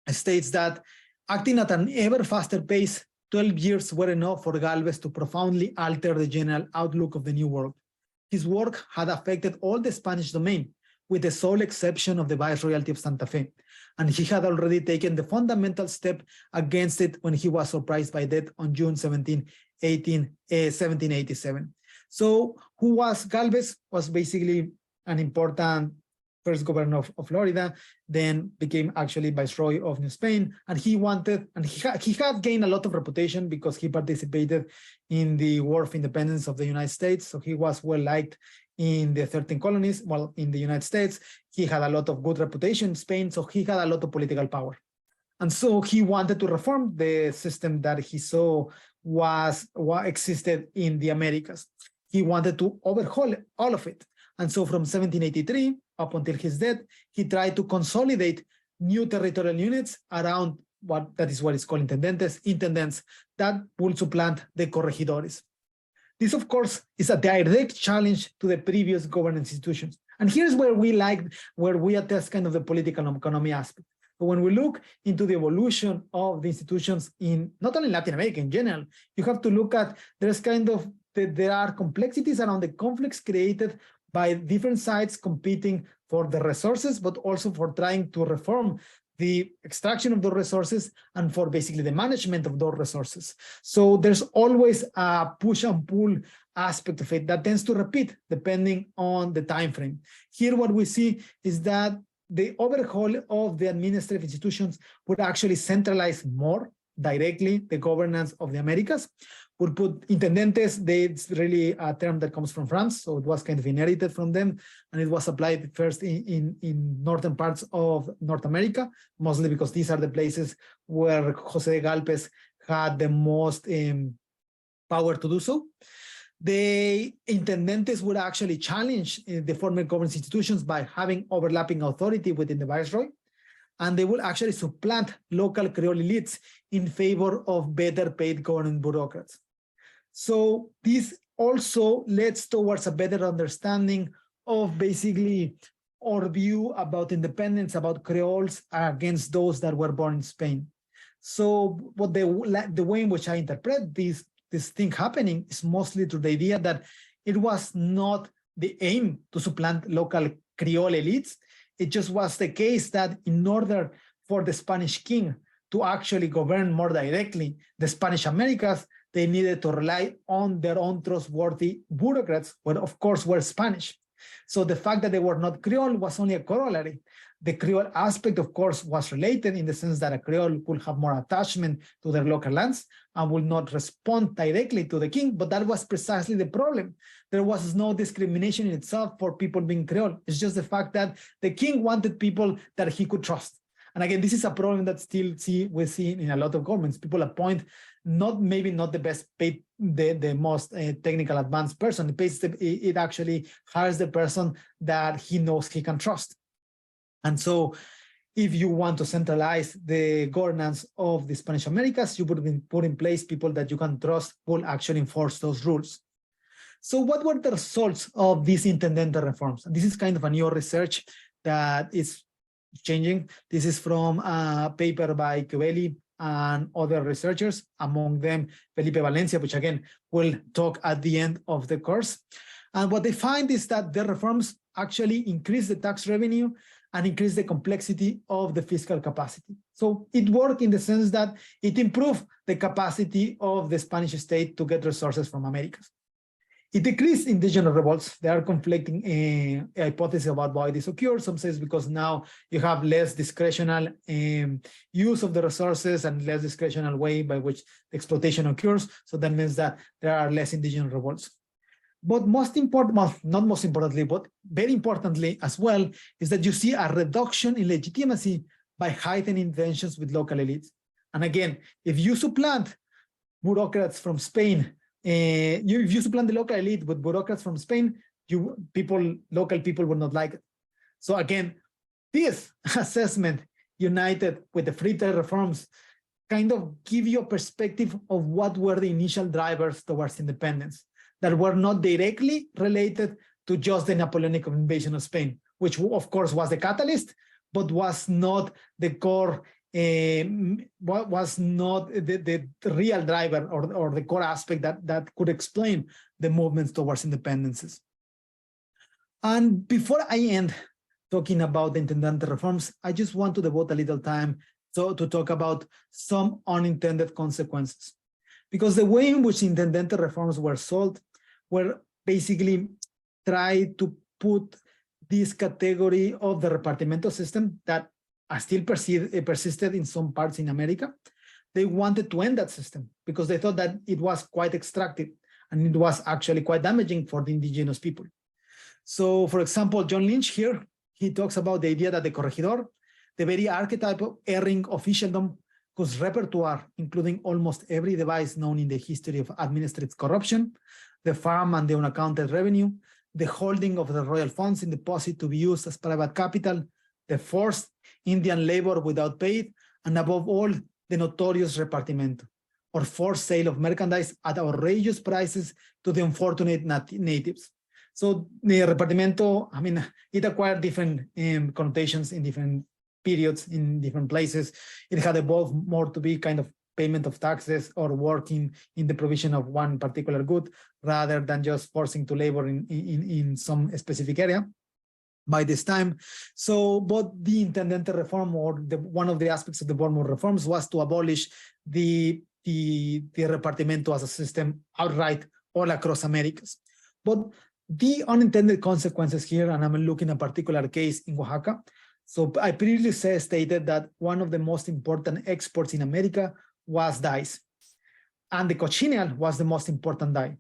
states that acting at an ever faster pace, 12 years were enough for Galvez to profoundly alter the general outlook of the New World. His work had affected all the Spanish domain, with the sole exception of the Viceroyalty of Santa Fe, and he had already taken the fundamental step against it when he was surprised by death on June 17, 1787. So who was Galvez? Was basically an important first governor of Florida, then became actually Viceroy of New Spain, and he wanted, and he had gained a lot of reputation because he participated in the War of Independence of the United States, so he was well liked in the 13 colonies. Well, in the United States, he had a lot of good reputation in Spain, so he had a lot of political power. And so he wanted to reform the system that he saw was what existed in the Americas. He wanted to overhaul all of it. And so from 1783 up until his death, he tried to consolidate new territorial units around that is what is called intendents that will supplant the corregidores. This, of course, is a direct challenge to the previous governance institutions. And here's where we attest kind of the political economy aspect. But when we look into the evolution of the institutions in not only Latin America in general, you have to look at there are complexities around the conflicts created by different sides competing for the resources, but also for trying to reform the extraction of those resources and for basically the management of those resources. So there's always a push and pull aspect of it that tends to repeat depending on the time frame. Here, what we see is that the overhaul of the administrative institutions would actually centralize more directly the governance of the Americas, would put intendentes, it's really a term that comes from France, so it was kind of inherited from them, and it was applied first in northern parts of North America, mostly because these are the places where José de Galvez had the most power to do so. The intendentes would actually challenge the former governance institutions by having overlapping authority within the viceroy, and they will actually supplant local Creole elites in favor of better paid government bureaucrats. So this also leads towards a better understanding of basically our view about independence, about Creoles against those that were born in Spain. So what the way in which I interpret this thing happening is mostly through the idea that it was not the aim to supplant local Creole elites. It just was the case that in order for the Spanish king to actually govern more directly the Spanish Americas, they needed to rely on their own trustworthy bureaucrats, who of course were Spanish. So the fact that they were not Creole was only a corollary. The Creole aspect, of course, was related in the sense that a Creole could have more attachment to their local lands and would not respond directly to the king, but that was precisely the problem. There was no discrimination in itself for people being Creole. It's just the fact that the king wanted people that he could trust. And again, this is a problem that we see in a lot of governments. People appoint maybe not the best paid, the most technical advanced person. It actually hires the person that he knows he can trust. And so if you want to centralize the governance of the Spanish Americas, you would put in place people that you can trust will actually enforce those rules. So what were the results of these intendente reforms? And this is kind of a new research that is changing. This is from a paper by Covelli and other researchers, among them Felipe Valencia, which again we'll talk at the end of the course. And what they find is that the reforms actually increase the tax revenue and increase the complexity of the fiscal capacity. So it worked in the sense that it improved the capacity of the Spanish state to get resources from Americas. It decreased indigenous revolts. There are conflicting hypotheses about why this occurs. Some says because now you have less discretional use of the resources and less discretional way by which the exploitation occurs. So that means that there are less indigenous revolts. But most important, well, not most importantly, but very importantly as well, is that you see a reduction in legitimacy by heightening tensions with local elites. And again, if you supplant bureaucrats from Spain, if you supplant the local elite with bureaucrats from Spain, local people will not like it. So again, this assessment united with the free trade reforms kind of give you a perspective of what were the initial drivers towards independence that were not directly related to just the Napoleonic invasion of Spain, which of course was the catalyst, but was not the core, was not the real driver or the core aspect that could explain the movements towards independences. And before I end talking about the Intendente reforms, I just want to devote a little time to talk about some unintended consequences. Because the way in which Intendente reforms were sold were basically try to put this category of the repartimento system that still persisted in some parts in America. They wanted to end that system because they thought that it was quite extractive and it was actually quite damaging for the indigenous people. So, for example, John Lynch here, he talks about the idea that the corregidor, the very archetype of erring officialdom, whose repertoire, including almost every device known in the history of administrative corruption, the farm and the unaccounted revenue, the holding of the royal funds in deposit to be used as private capital, the forced Indian labor without pay, and above all, the notorious repartimento, or forced sale of merchandise at outrageous prices to the unfortunate natives. So the repartimento, I mean, it acquired different connotations in different periods, in different places. It had evolved more to be kind of payment of taxes or working in the provision of one particular good rather than just forcing to labor in some specific area by this time. So, but the Intendente reform, or one of the aspects of the Bourbon reforms, was to abolish the repartimento as a system outright all across Americas. But the unintended consequences here, and I'm looking at a particular case in Oaxaca. So I previously stated that one of the most important exports in America was dyes. And the cochineal was the most important dye.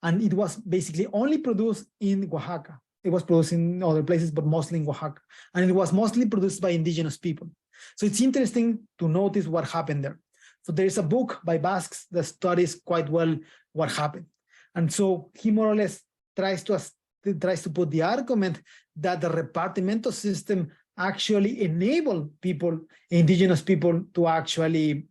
And it was basically only produced in Oaxaca. It was produced in other places, but mostly in Oaxaca. And it was mostly produced by indigenous people. So it's interesting to notice what happened there. So there's a book by Basques that studies quite well what happened. And so he more or less tries to put the argument that the repartimento system actually enabled people, indigenous people, to actually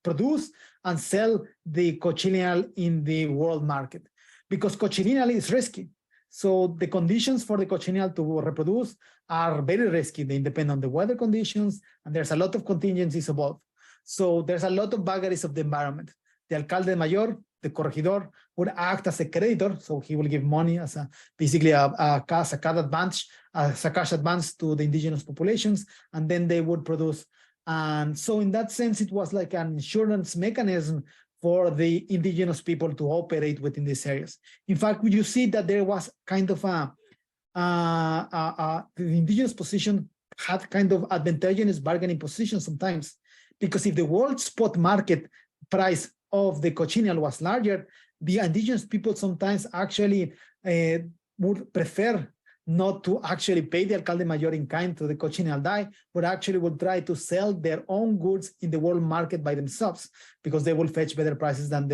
produce and sell the cochineal in the world market, because cochineal is risky. So the conditions for the cochineal to reproduce are very risky. They depend on the weather conditions, and there's a lot of contingencies involved. So there's a lot of vagaries of the environment. The alcalde mayor, the corregidor, would act as a creditor, so he will give money as basically a cash advance, as a cash advance to the indigenous populations, and then they would produce. And so in that sense, it was like an insurance mechanism for the indigenous people to operate within these areas. In fact, you see that there was kind of the indigenous position had kind of advantageous bargaining position sometimes, because if the world spot market price of the cochineal was larger, the indigenous people sometimes actually would prefer not to actually pay the alcalde mayor in kind to the cochineal dye, but actually would try to sell their own goods in the world market by themselves, because they will fetch better prices than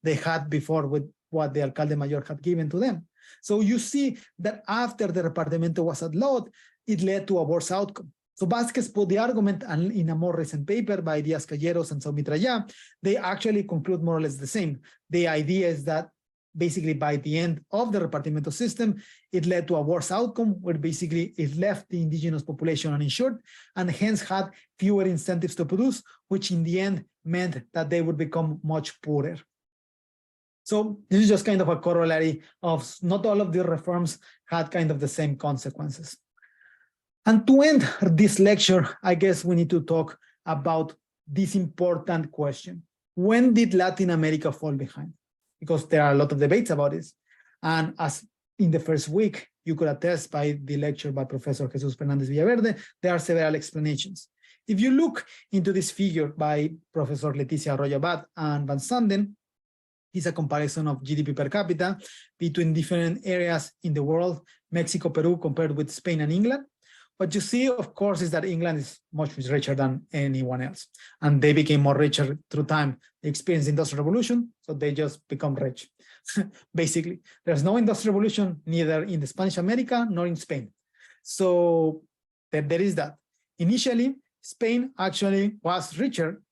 they had before with what the alcalde mayor had given to them. So you see that after the repartimento was outlawed, it led to a worse outcome. So Vasquez put the argument, and in a more recent paper by Díaz Calleros and Saumitraya, they actually conclude more or less the same. The idea is that basically by the end of the repartimento system, it led to a worse outcome, where basically it left the indigenous population uninsured and hence had fewer incentives to produce, which in the end meant that they would become much poorer. So this is just kind of a corollary of not all of the reforms had kind of the same consequences. And to end this lecture, I guess we need to talk about this important question. When did Latin America fall behind? Because there are a lot of debates about this. And as in the first week, you could attest by the lecture by Professor Jesus Fernandez Villaverde, there are several explanations. If you look into this figure by Professor Leticia Arroyo Abad and Van Sanden, it's a comparison of GDP per capita between different areas in the world, Mexico, Peru, compared with Spain and England. What you see, of course, is that England is much richer than anyone else. And they became more richer through time. They experienced the Industrial Revolution, so they just become rich. Basically, there's no Industrial Revolution, neither in the Spanish America nor in Spain. So there is that. Initially, Spain actually was richer,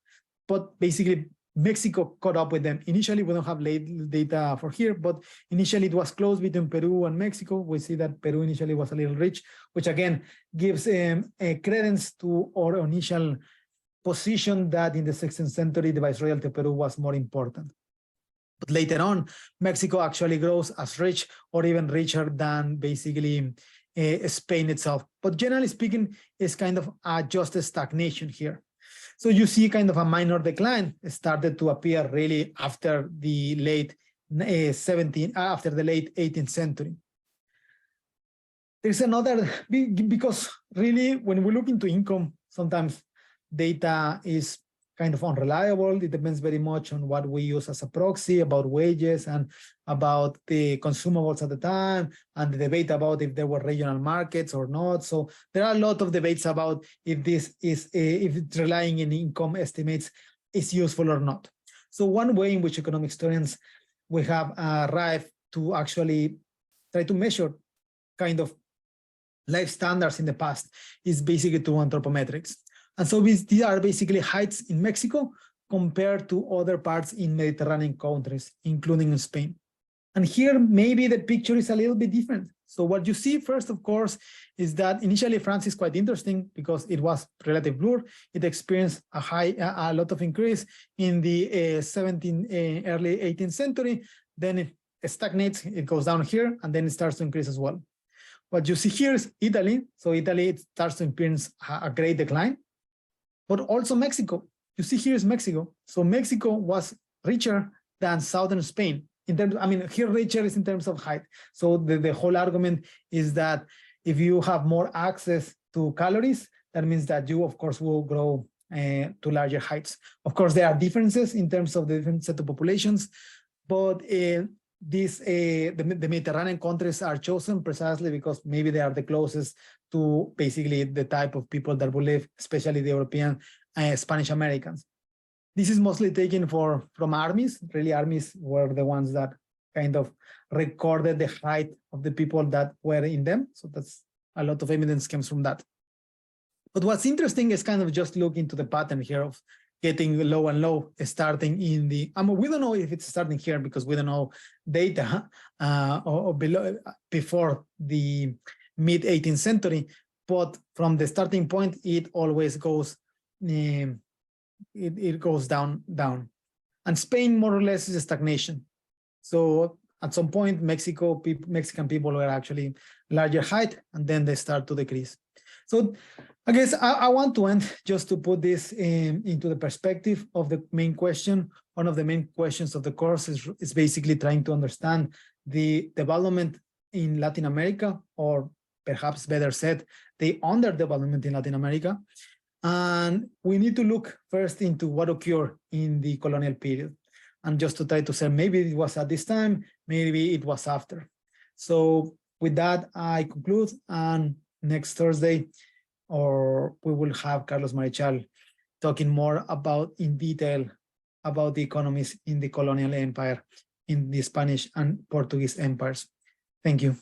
but basically Mexico caught up with them. Initially, we don't have late data for here, but initially it was close between Peru and Mexico. We see that Peru initially was a little rich, which again gives a credence to our initial position that in the 16th century, the viceroyalty of Peru was more important. But later on, Mexico actually grows as rich or even richer than basically Spain itself. But generally speaking, it's kind of just a stagnation here. So you see kind of a minor decline started to appear really after the late 18th century. There's another, because really when we look into income, sometimes data is kind of unreliable. It depends very much on what we use as a proxy about wages and about the consumables at the time, and the debate about if there were regional markets or not. So there are a lot of debates about if this is, if it's relying in income estimates is useful or not. So one way in which economic historians we have arrived to actually try to measure kind of life standards in the past is basically through anthropometrics. And so these are basically heights in Mexico compared to other parts in Mediterranean countries, including in Spain. And here, maybe the picture is a little bit different. So what you see first, of course, is that initially France is quite interesting because it was relatively blur. It experienced a lot of increase in the early 18th century. Then it stagnates, it goes down here, and then it starts to increase as well. What you see here is Italy. So Italy, it starts to experience a great decline. But also Mexico. You see here is Mexico. So Mexico was richer than southern Spain. In terms, I mean, here richer is in terms of height. So the whole argument is that if you have more access to calories, that means that you, of course, will grow to larger heights. Of course, there are differences in terms of the different set of populations, but the Mediterranean countries are chosen precisely because maybe they are the closest to basically the type of people that will live, especially the European Spanish Americans. This is mostly taken from armies. Really, armies were the ones that kind of recorded the height of the people that were in them. So that's a lot of evidence comes from that. But what's interesting is kind of just look into the pattern here of getting low and low, starting in the, we don't know if it's starting here because we don't know data or below, before the mid 18th century, but from the starting point, it always goes, it goes down. And Spain more or less is a stagnation. So at some point, Mexican people were actually larger height, and then they start to decrease. So I guess I want to end just to put this into the perspective of the main question. One of the main questions of the course is basically trying to understand the development in Latin America, or perhaps better said, the underdevelopment in Latin America. And we need to look first into what occurred in the colonial period. And just to try to say, maybe it was at this time, maybe it was after. So with that, I conclude, and next Thursday, or we will have Carlos Marichal talking more about in detail about the economies in the colonial empire, in the Spanish and Portuguese empires. Thank you.